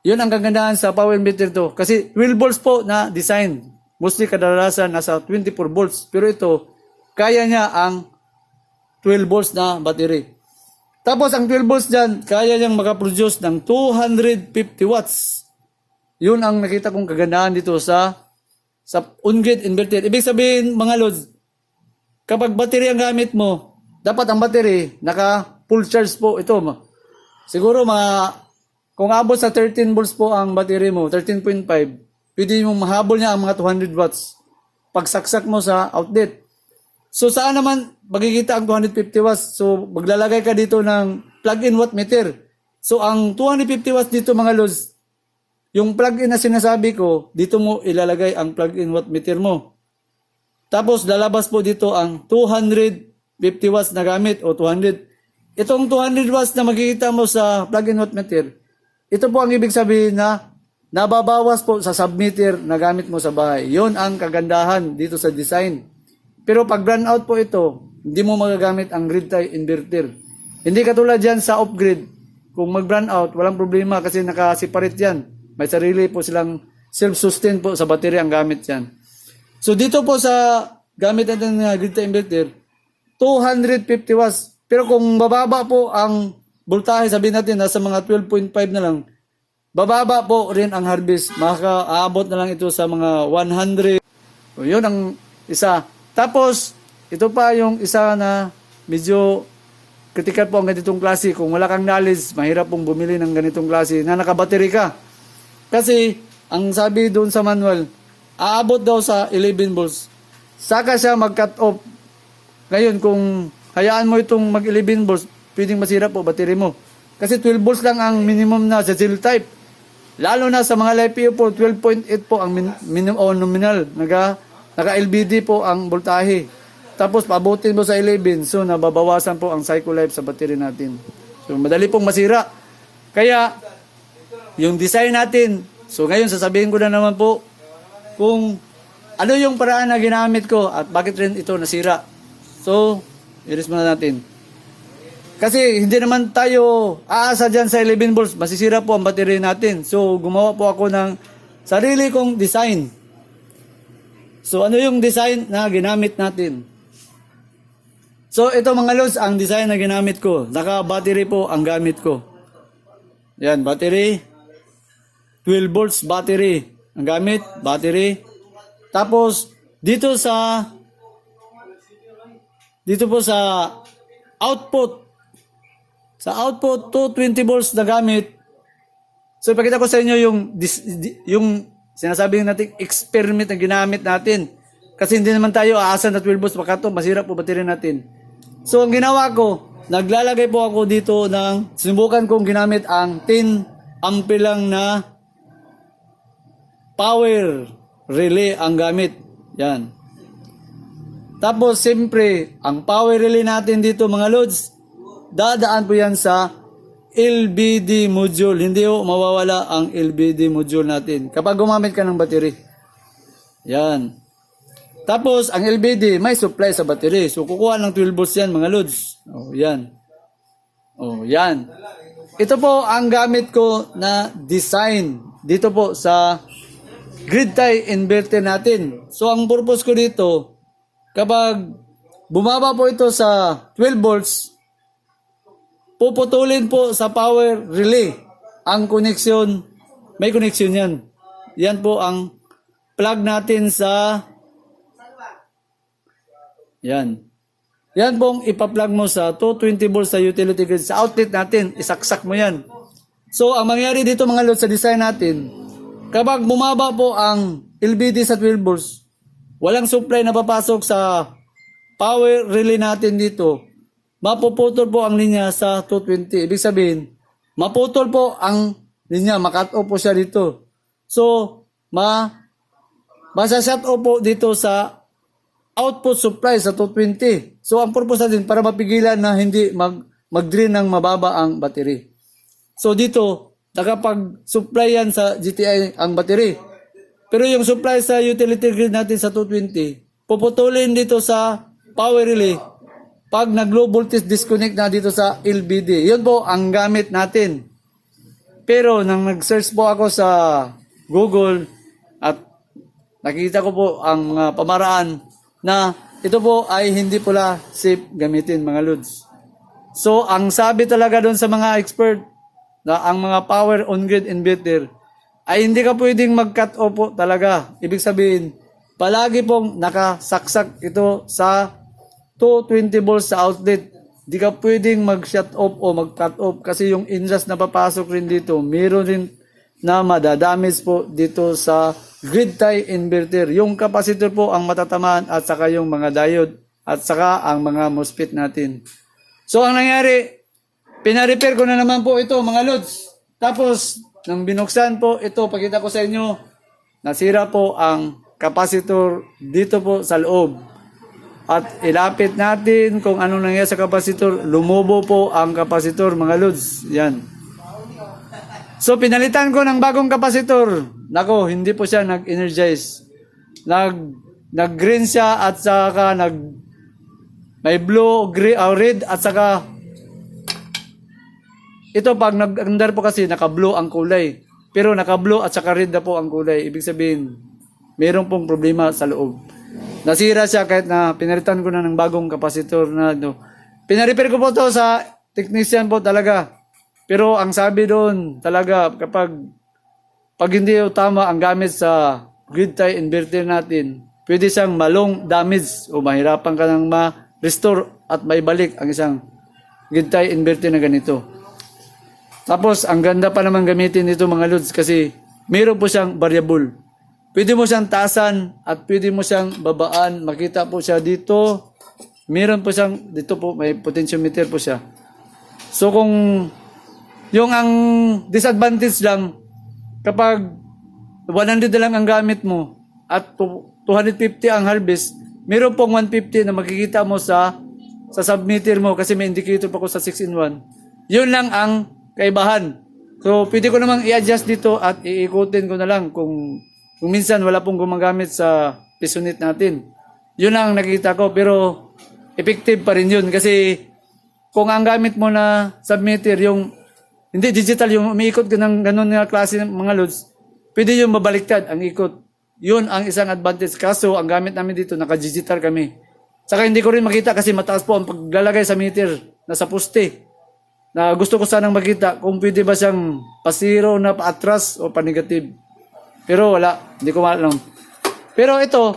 Yun ang kagandahan sa power inverter to. Kasi 12 volts po na design. Mostly kadalasan nasa 24 volts. Pero ito, kaya niya ang 12 volts na battery. Tapos ang 12 volts dyan, kaya niyang makaproduce ng 250 watts. Yun ang nakita kong kagandahan dito sa on-grid inverter. Ibig sabihin mga loads, kapag battery ang gamit mo, dapat ang battery naka full charge po ito. Siguro kung abot sa 13 volts po ang battery mo, 13.5, pwede mo mahabol niya ang mga 200 watts. Pagsaksak mo sa outlet. So saan naman magkikita ang 250 watts? So maglalagay ka dito ng plug-in wattmeter. So ang 250 watts dito mga loads, yung plug-in na sinasabi ko, dito mo ilalagay ang plug-in wattmeter mo. Tapos lalabas po dito ang 250 watts na gamit o 200. Itong 200 watts na makikita mo sa plug-in wattmeter, ito po ang ibig sabihin na nababawas po sa submeter na gamit mo sa bahay. Yun ang kagandahan dito sa design. Pero pag run out po ito, hindi mo magagamit ang grid tie inverter. Hindi katulad yan sa off-grid. Kung mag-run out, walang problema kasi naka-separate yan. May sarili po silang self-sustain po sa battery ang gamit yan. So dito po sa gamit natin ng grid tie inverter, 250 watts. Pero kung bababa po ang voltahe, sabihin natin nasa mga 12.5 na lang, bababa po rin ang harvest. Makakaabot na lang ito sa mga 100. So, yun ang isa. Tapos, ito pa yung isa na medyo critical po ang ganitong klase. Kung wala kang knowledge, mahirap pong bumili ng ganitong klase na nakabattery ka. Kasi, ang sabi doon sa manual, aabot daw sa 11 volts. Saka siya mag-cut off. Ngayon, kung hayaan mo itong mag-11 volts, pwedeng masira po battery mo. Kasi 12 volts lang ang minimum na sa gel type. Lalo na sa mga LiPo po, 12.8 po ang minimum o nominal. Naka-LBD po ang voltahe. Tapos paabutin mo sa 11, so nababawasan po ang cycle life sa battery natin. So madali pong masira. Kaya yung design natin, so ngayon sasabihin ko na naman po kung ano yung paraan na ginamit ko at bakit rin ito nasira. So, iris muna natin. Kasi hindi naman tayo aasa dyan sa 11 volts, masisira po ang battery natin. So gumawa po ako ng sarili kong design. So ano yung design na ginamit natin? So ito mga lods, ang design na ginamit ko. Naka-battery po ang gamit ko. Yan, battery. 12 volts battery. Ang gamit, battery. Tapos dito po sa output. Sa output, 220 volts na gamit. So ipakita ko sa inyo yung sinasabing natin experiment na ginamit natin. Kasi hindi naman tayo aasa na 12 volts makato, masira po battery natin. So ang ginawa ko, naglalagay po ako dito sinubukan kong ginamit ang 10 ampere lang na power relay ang gamit. Yan. Tapos siyempre, ang power relay natin dito mga lods, dadaan po yan sa LBD module. Hindi po mawawala ang LBD module natin kapag gumamit ka ng battery. Yan. Tapos, ang LBD, may supply sa battery. So, kukuha ng 12 volts yan, mga lods. Oh, yan. Oh, yan. Ito po ang gamit ko na design dito po sa grid tie inverter natin. So, ang purpose ko dito, kapag bumaba po ito sa 12 volts, puputulin po sa power relay ang connection. May connection yan. Yan po ang plug natin sa yan. Yan pong ipa-plug mo sa 220 volts sa utility grid. Sa outlet natin, isaksak mo yan. So, ang mangyari dito mga lods sa design natin, kapag bumaba po ang LBD sa 12 volts, walang supply na papasok sa power relay natin dito, mapuputol po ang linya sa 220. Ibig sabihin, maputol po ang linya, makat off po siya dito. So, masashut off po dito sa output supply sa 220. So, ang purpose natin para mapigilan na hindi mag-drain ng mababa ang battery. So, dito, nakapag-supply yan sa GTI ang battery. Pero yung supply sa utility grid natin sa 220, puputulin dito sa power relay pag nag-low voltage disconnect na dito sa LBD. Yun po ang gamit natin. Pero, nang nag-search po ako sa Google at nakita ko po ang pamaraan na ito po ay hindi pala safe gamitin mga lods. So, ang sabi talaga doon sa mga expert na ang mga power on-grid inverter ay hindi ka pwedeng mag-cut off po talaga. Ibig sabihin, palagi pong nakasaksak ito sa 220 volts sa outlet. Hindi ka pwedeng mag-shut off o mag-cut off kasi yung injust na papasok rin dito, meron rin na madadamage po dito sa grid tie inverter. Yung capacitor po ang matatamaan at saka yung mga diode at saka ang mga MOSFET natin. So ang nangyari, pina-repair ko na naman po ito mga lods. Tapos nang binuksan po ito, pakita ko sa inyo, nasira po ang capacitor dito po sa loob. At ilapit natin kung anong nangyari sa capacitor, lumubo po ang capacitor mga lods. Yan. So, pinalitan ko ng bagong kapasitor. Nako, hindi po siya nag-energize. Nag-green siya at saka may blue, green, red at saka ito pag nag-andar po kasi naka-blue ang kulay. Pero naka-blue at saka red na po ang kulay. Ibig sabihin, mayroon pong problema sa loob. Nasira siya kahit na pinalitan ko na ng bagong kapasitor na Pina-repair ko po to sa technician po talaga. Pero ang sabi doon talaga kapag hindi tama ang gamit sa grid tie inverter natin, pwede siyang malong damage o mahirapan ka nang ma-restore at maibalik ang isang grid tie inverter na ganito. Tapos, ang ganda pa naman gamitin nito mga lods kasi meron po siyang variable. Pwede mo siyang taasan at pwede mo siyang babaan. Makita po siya dito. Meron po siyang, dito po may potentiometer po siya. So kung yung ang disadvantage lang, kapag 100 na lang ang gamit mo at 250 ang harvest, meron pong 150 na makikita mo sa submeter mo kasi may indicator pa ko sa 6-in-1. Yun lang ang kaibahan. So pwede ko namang i-adjust dito at iikutin ko na lang kung minsan wala pong gumagamit sa piso unit natin. Yun lang ang nakita ko pero effective pa rin yun kasi kung ang gamit mo na submeter yung hindi digital, yung umiikot ka ng ganun nga klase ng mga loads, pwede yung mabaliktad ang ikot. Yun ang isang advantage. Kaso ang gamit namin dito naka-digital kami. Saka hindi ko rin makita kasi mataas po ang paglalagay sa meter na sa poste. Na gusto ko sanang makita kung pwede ba siyang pa-zero na pa-atras o pa-negative. Pero wala, hindi ko alam. Pero ito,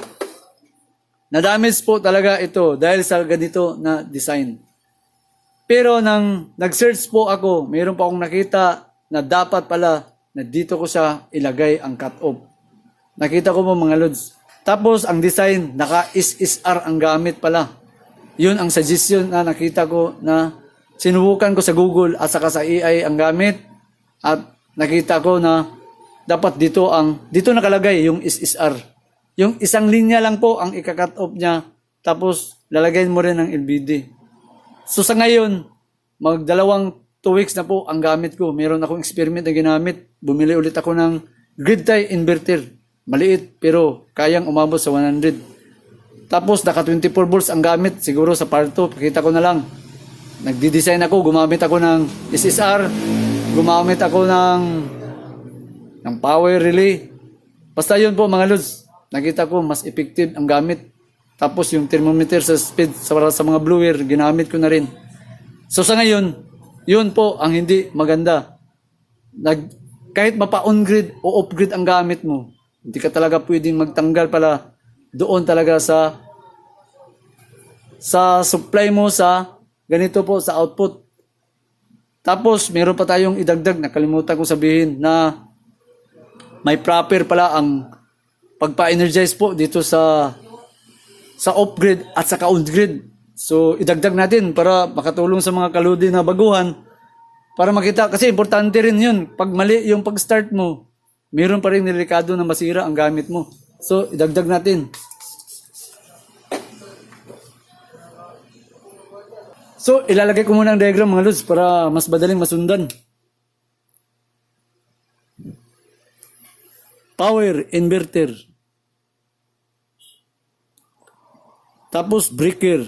na-damage po talaga ito dahil sa ganito na design. Pero nang nag-search po ako, mayroon pa akong nakita na dapat pala na dito ko siya ilagay ang cut-off. Nakita ko mo mga lods. Tapos ang design, naka-SSR ang gamit pala. Yun ang suggestion na nakita ko na sinubukan ko sa Google at saka sa AI ang gamit. At nakita ko na dapat dito nakalagay yung SSR. Yung isang linya lang po ang ika-cut off niya. Tapos lalagay mo rin ng LVD. So sa ngayon, magdalawang 2 weeks na po ang gamit ko. Meron akong experiment na ginamit. Bumili ulit ako ng grid tie inverter. Maliit pero kayang umabot sa 100. Tapos naka 24 volts ang gamit. Siguro sa part 2, pakita ko na lang. Nagdi-design ako, gumamit ako ng SSR. Gumamit ako ng power relay. Basta yun po mga lods. Nakita ko mas effective ang gamit. Tapos yung thermometer sa speed sa mga blower, ginamit ko na rin. So sa ngayon, yun po ang hindi maganda. Kahit mapa-on-grid o off-grid ang gamit mo, hindi ka talaga pwedeng magtanggal pala doon talaga sa supply mo sa ganito po sa output. Tapos meron pa tayong idagdag, nakalimutan ko sabihin na may proper pala ang pagpa-energize po dito sa off-grid at saka on-grid. So, idagdag natin para makatulong sa mga kaludi na baguhan para makita. Kasi importante rin yun. Pag mali yung pag-start mo, mayroon pa rin delikado na masira ang gamit mo. So, idagdag natin. So, ilalagay ko muna ang diagram mga lods para mas madaling masundan. Power inverter. Tapos breaker.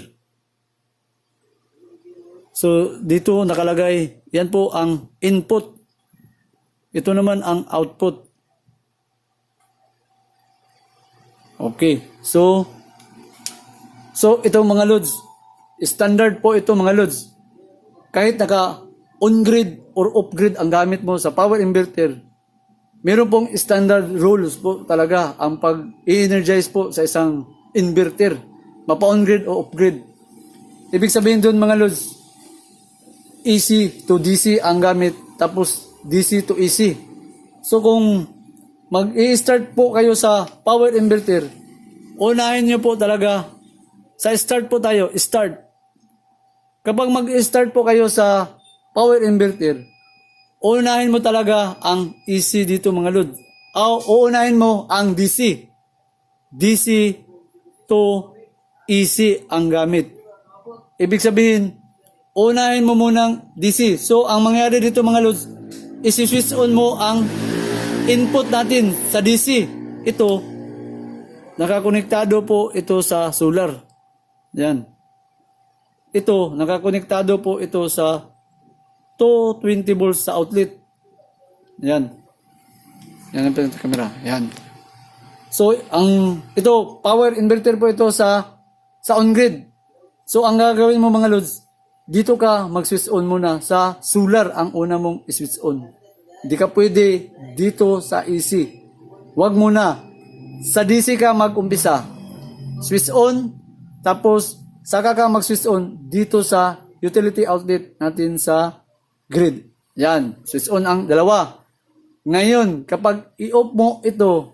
So dito nakalagay, yan po ang input. Ito naman ang output. Okay. So ito mga loads, standard po ito mga loads. Kahit naka on-grid or off-grid ang gamit mo sa power inverter, meron pong standard rules po talaga ang pag-i-energize po sa isang inverter. Mapa-on-grid o off-grid. Ibig sabihin doon mga lods, AC to DC ang gamit, tapos DC to AC. So kung mag-i-start po kayo sa power inverter, unahin nyo po talaga, sa start po tayo, start. Kapag mag-i-start po kayo sa power inverter, unahin mo talaga ang AC dito mga lods. O unahin mo ang DC. DC to AC ang gamit. Ibig sabihin, unahin mo munang DC. So, ang mangyari dito mga lods, isi-switch on mo ang input natin sa DC. Ito, nakakonektado po ito sa solar. Yan. Ito, nakakonektado po ito sa 220 volts sa outlet. Yan. Yan ang camera. Yan. So, ito, power inverter po ito sa on-grid. So, ang gagawin mo mga lods, dito ka mag-switch on muna sa solar ang una mong i-switch on. Hindi ka pwede dito sa AC. Huwag muna. Sa DC ka mag-umpisa. switch on, tapos saka ka mag-switch on dito sa utility outlet natin sa grid. Yan, switch on ang dalawa. Ngayon, kapag i-off mo ito,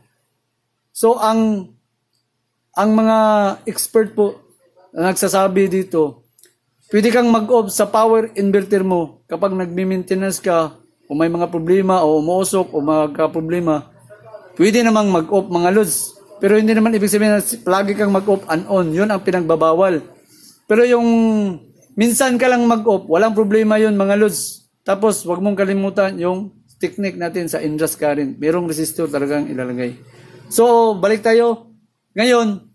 so ang mga expert po na nagsasabi dito, pwede kang mag-off sa power inverter mo kapag nagmi-maintenance ka o may mga problema o umuusok o magka-problema. Pwede namang mag-off mga lods. Pero hindi naman ibig sabihin na lagi kang mag-off and on. Yun ang pinagbabawal. Pero yung minsan ka lang mag-off, walang problema yun mga lods. Tapos wag mong kalimutan yung technique natin sa inrush current. Merong resistor talagang ilalagay. So, balik tayo. Ngayon,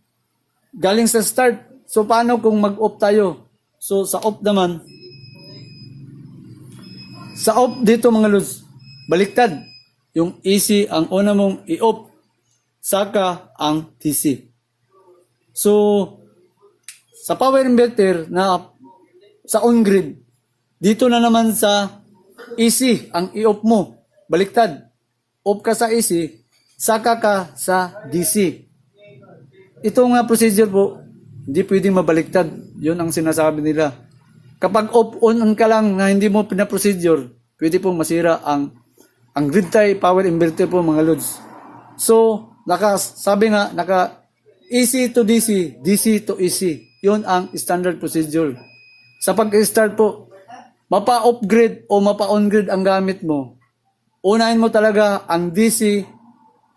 galing sa start. So, paano kung mag-off tayo? So, sa off naman, sa off dito mga lods, baliktad. Yung AC ang una mong i-off, saka ang DC. So, sa power inverter na sa on-grid, dito na naman sa AC ang i-off mo. Baliktad. Off ka sa AC, saka ka sa DC. Ito nga procedure po, hindi pwedeng mabaliktad. Yun ang sinasabi nila. Kapag off-on ka lang na hindi mo pina-procedure, pwede pong masira ang grid tie power inverter po mga lods. So, sabi nga, AC to DC, DC to AC. Yun ang standard procedure. Sa pag-start po, mapa-off grid o mapa-on grid ang gamit mo. Unahin mo talaga ang DC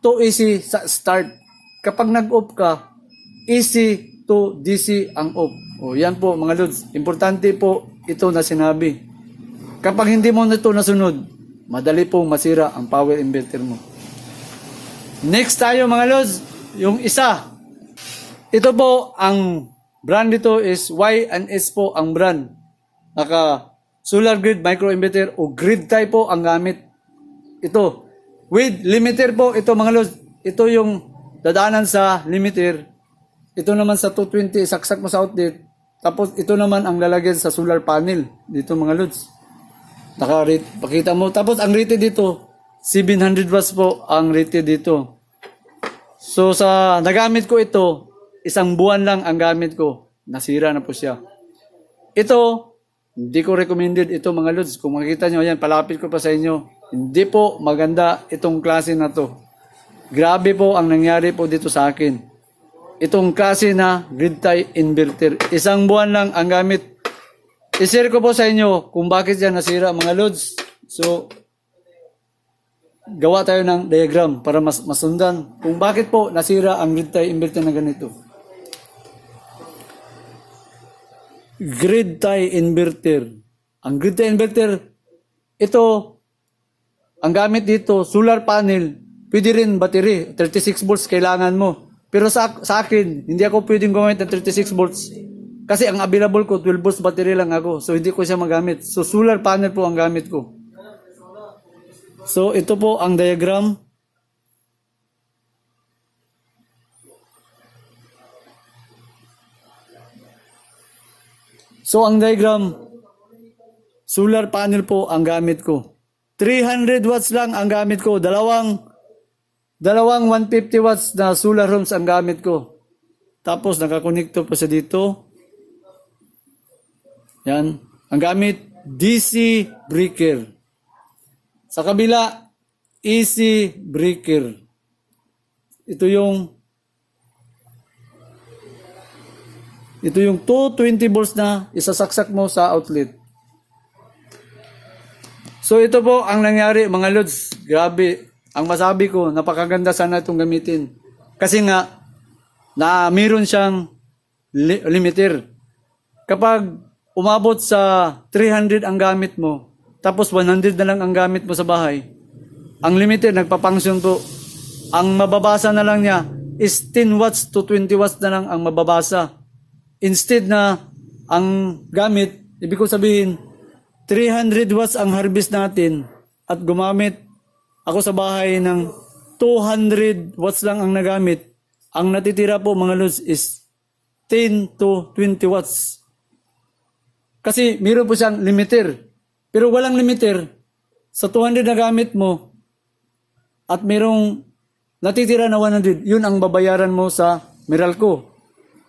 to AC sa start. Kapag nag-off ka, AC to DC ang off. O yan po mga lods. Importante po ito na sinabi. Kapag hindi mo na ito nasunod, madali pong masira ang power inverter mo. Next tayo mga lods, yung isa. Ito po ang brand dito is Y&S po ang brand. Solar grid microinverter o grid tie po ang gamit. Ito. With limiter po ito mga lods. Ito yung dadaanan sa limiter. Ito naman sa 220 saksak mo sa outlet. Tapos ito naman ang lalagyan sa solar panel. Dito mga lods. Pakita mo. Tapos ang rated dito, 700 watts po ang rated dito. So sa nagamit ko ito, isang buwan lang ang gamit ko. Nasira na po siya. Ito, hindi ko recommended ito mga lods. Kung makikita nyo, yan, palapit ko pa sa inyo. Hindi po maganda itong klase na to. Grabe po ang nangyari po dito sa akin. Itong klase na grid tie inverter. Isang buwan lang ang gamit. I-share ko po sa inyo kung bakit yan nasira mga lods. So, gawa tayo ng diagram para masundan kung bakit po nasira ang grid tie inverter na ganito. Grid tie inverter. Ang grid tie inverter, ito, ang gamit dito, solar panel, pwede rin battery, 36 volts kailangan mo. Pero sa akin, hindi ako pwedeng gumamit ng 36 volts. Kasi ang available ko, 12 volts battery lang ako. So, hindi ko siya magamit. So, solar panel po ang gamit ko. So, ito po ang diagram. So, ang diagram, solar panel po ang gamit ko. 300 watts lang ang gamit ko. Dalawang 150 watts na solar homes ang gamit ko. Tapos, nakakonekto pa siya dito. Yan. Ang gamit, DC breaker. Sa kabila, AC breaker. Ito yung 220 volts na isasaksak mo sa outlet. So ito po ang nangyari mga lods. Grabe. Ang masabi ko, napakaganda sana itong gamitin. Kasi nga, mayroon siyang limiter. Kapag umabot sa 300 ang gamit mo, tapos 100 na lang ang gamit mo sa bahay, ang limiter nagpapangsyon po. Ang mababasa na lang niya is 10 watts to 20 watts na lang ang mababasa. Instead na ang gamit, ibig ko sabihin, 300 watts ang harvest natin at gumamit ako sa bahay ng 200 watts lang ang nagamit. Ang natitira po mga lods is 10 to 20 watts. Kasi meron po siyang limiter. Pero walang limiter. Sa 200 na gamit mo at merong natitira na 100, yun ang babayaran mo sa Meralco.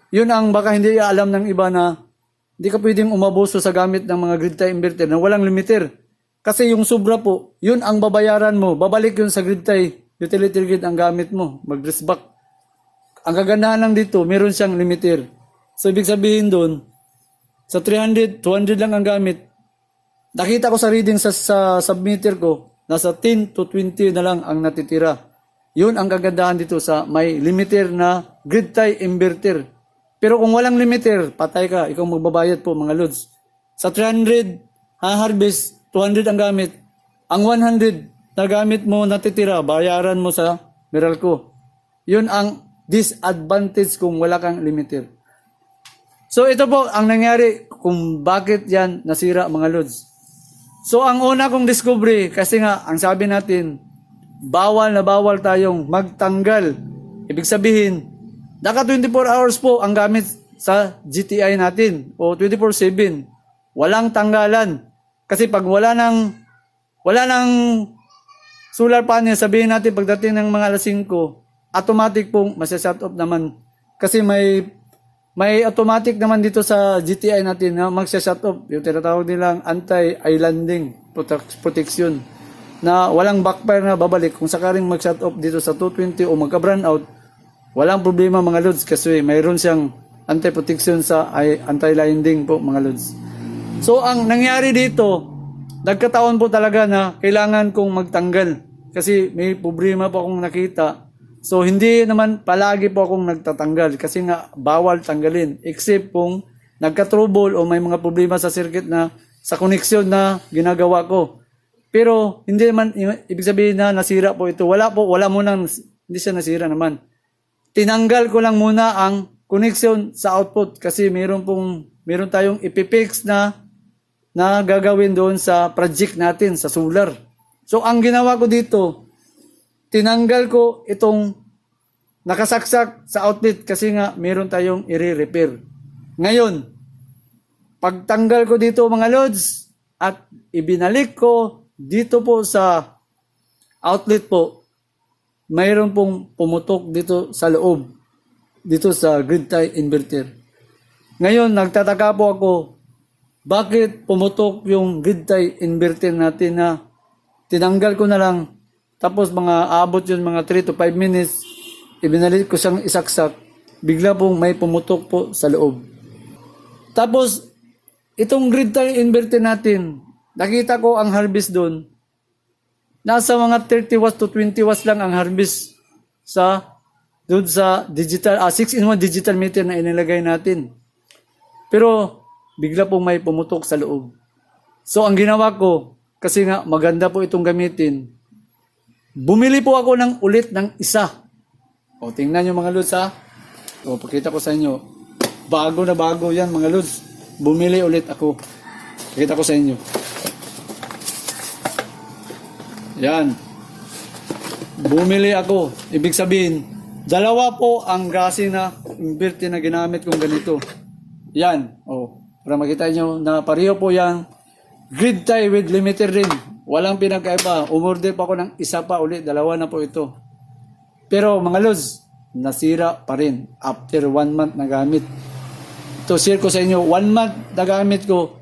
Yun ang baka hindi alam ng iba na hindi ka pwedeng umabuso sa gamit ng mga grid tie inverter na walang limiter. Kasi yung sobra po, yun ang babayaran mo. Babalik yun sa grid tie, utility grid ang gamit mo. Mag-back. Ang kagandahan lang dito, meron siyang limiter. So, ibig sabihin doon, sa 300, 200 lang ang gamit. Nakita ko sa reading sa submeter ko, nasa 10 to 20 na lang ang natitira. Yun ang kagandahan dito sa may limiter na grid tie inverter. Pero kung walang limiter, patay ka. Ikaw magbabayad po mga lods. Sa 300, harvest, 200 ang gamit. Ang 100 na gamit mo natitira, bayaran mo sa Meralco. Yun ang disadvantage kung wala kang limiter. So ito po ang nangyari kung bakit yan nasira mga lods. So ang una kong discovery, kasi nga ang sabi natin, bawal na bawal tayong magtanggal. Ibig sabihin, naka 24 hours po ang gamit sa GTI natin o 24/7. Walang tanggalan. Kasi pag wala nang solar panel, sabihin natin pagdating ng mga alas 5, automatic pong masa-shut off naman. Kasi may automatic naman dito sa GTI natin na magsa-shut off. Yung tinatawag nilang anti-islanding protection na walang backfire na babalik kung sakaring mag-shut off dito sa 220 o magka-brown out. Walang problema mga lods kasi mayroon siyang anti-protection sa anti-landing po mga lods. So ang nangyari dito, nagkataon po talaga na kailangan kong magtanggal kasi may problema po akong nakita. So hindi naman palagi po akong nagtatanggal kasi nga bawal tanggalin except kung nagka-trouble o may mga problema sa circuit na sa koneksyon na ginagawa ko. Pero hindi naman ibig sabihin na nasira po ito. Wala mo nang hindi siya nasira naman. Tinanggal ko lang muna ang connection sa output kasi meron tayong ipipix na gagawin doon sa project natin sa solar. So ang ginawa ko dito, tinanggal ko itong nakasaksak sa outlet kasi nga meron tayong i-repair. Ngayon, pagtanggal ko dito mga lods at ibinalik ko dito po sa outlet po, mayroon pong pumutok dito sa loob, dito sa grid tie inverter. Ngayon, nagtataka po ako, bakit pumutok yung grid tie inverter natin na tinanggal ko na lang, tapos abot yun mga 3 to 5 minutes, ibinalik ko siyang isaksak, bigla pong may pumutok po sa loob. Tapos, itong grid tie inverter natin, nakita ko ang harvest doon, nasa mga 30 watts to 20 watts lang ang harvest doon sa digital, 6-in-1 digital meter na inilagay natin. Pero, bigla pong may pumutok sa loob. So, ang ginawa ko, kasi nga maganda po itong gamitin, bumili po ako ng ulit ng isa. O, tingnan nyo mga lods ha. O, pakita ko sa inyo. Bago na bago yan mga lods. Bumili ulit ako. Pakita ko sa inyo. Yan. Bumili ako. Ibig sabihin, dalawa po ang gasi na inverter na ginamit kong ganito. Yan. O, para makita nyo na pareho po yung grid tie with limiter rin. Walang pinagkaiba. Umorder pa ako ng isa pa ulit. Dalawa na po ito. Pero mga lods, nasira pa rin after 1 month na gamit. Ito, share ko sa inyo. 1 month na gamit ko,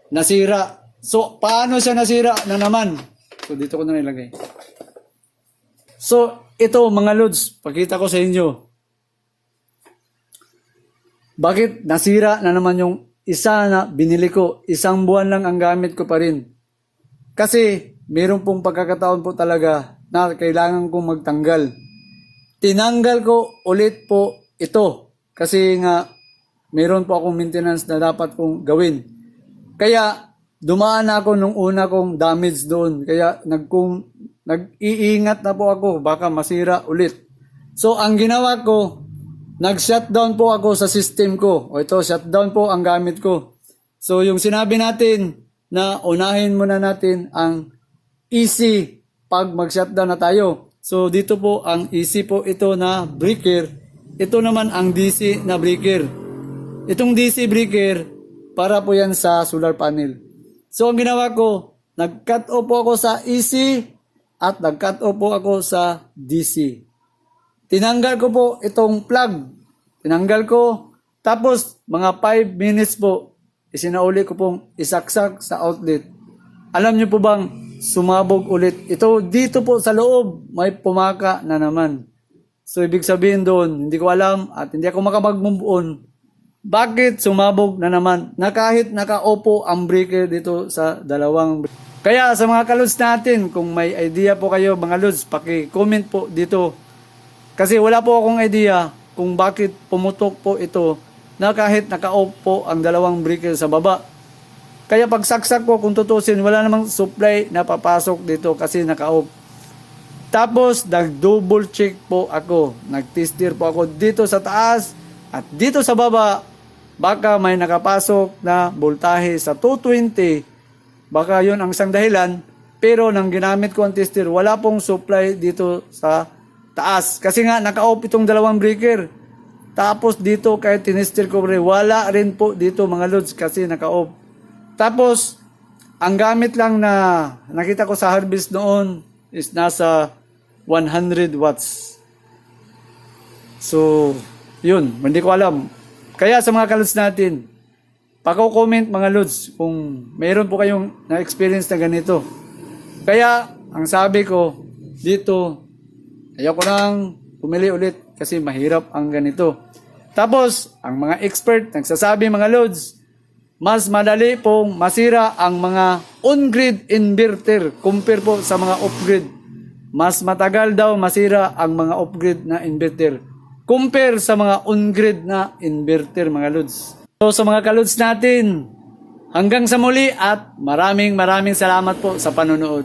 nasira. So, paano siya nasira na naman? So, dito ko na nilagay. So, ito mga lods, pakita ko sa inyo. Bakit nasira na naman yung isa na binili ko? 1 buwan lang ang gamit ko pa rin. Kasi, meron pong pagkakataon po talaga na kailangan kong magtanggal. Tinanggal ko ulit po ito. Kasi nga, meron po akong maintenance na dapat kong gawin. Kaya, dumaan na ako nung una kong damage doon. Kaya nag-iingat na po ako. Baka masira ulit. So, ang ginawa ko, nag-shutdown po ako sa system ko. O ito, shutdown po ang gamit ko. So, yung sinabi natin na unahin muna natin ang EC pag mag-shutdown na tayo. So, dito po ang EC po ito na breaker. Ito naman ang DC na breaker. Itong DC breaker, para po yan sa solar panel. So, ang ginawa ko, nag-cut off po ako sa EC at nag-cut off po ako sa DC. Tinanggal ko po itong plug. Tinanggal ko, Tapos, mga 5 minutes po, isinauli ko pong isaksak sa outlet. Alam niyo po bang sumabog ulit? Ito, dito po sa loob, may pumaka na naman. So, ibig sabihin doon, hindi ko alam at hindi ako makapag-move on. Bakit sumabog na naman na kahit nakaupo ang breaker dito sa dalawang breaker? Kaya sa mga kalods natin, kung may idea po kayo mga lods, paki-comment po dito. Kasi wala po akong idea kung bakit pumutok po ito na kahit nakaupo ang dalawang breaker sa baba. Kaya pagsaksak ko kung tutusin, wala namang supply na papasok dito kasi naka-off. Tapos nag-double check po ako. Nag-tester po ako dito sa taas at dito sa baba. Baka may nakapasok na voltahe sa 220. Baka yun ang isang dahilan. Pero nang ginamit ko ang tester, wala pong supply dito sa taas. Kasi nga naka-off itong dalawang breaker. Tapos dito kahit tinester ko rin, wala rin po dito mga loads kasi naka-off. Tapos, ang gamit lang na nakita ko sa harvest noon is nasa 100 watts. So, yun, hindi ko alam. Kaya sa mga kalods natin, pako-comment mga lods kung mayroon po kayong na-experience na ganito. Kaya, ang sabi ko, dito, ayoko nang pumili ulit kasi mahirap ang ganito. Tapos, ang mga expert nagsasabi mga lods, mas madali pong masira ang mga on-grid inverter compare po sa mga off-grid. Mas matagal daw masira ang mga off-grid na inverter compare sa mga on-grid na inverter mga lods. So sa mga kalods natin, hanggang sa muli at maraming salamat po sa panonood.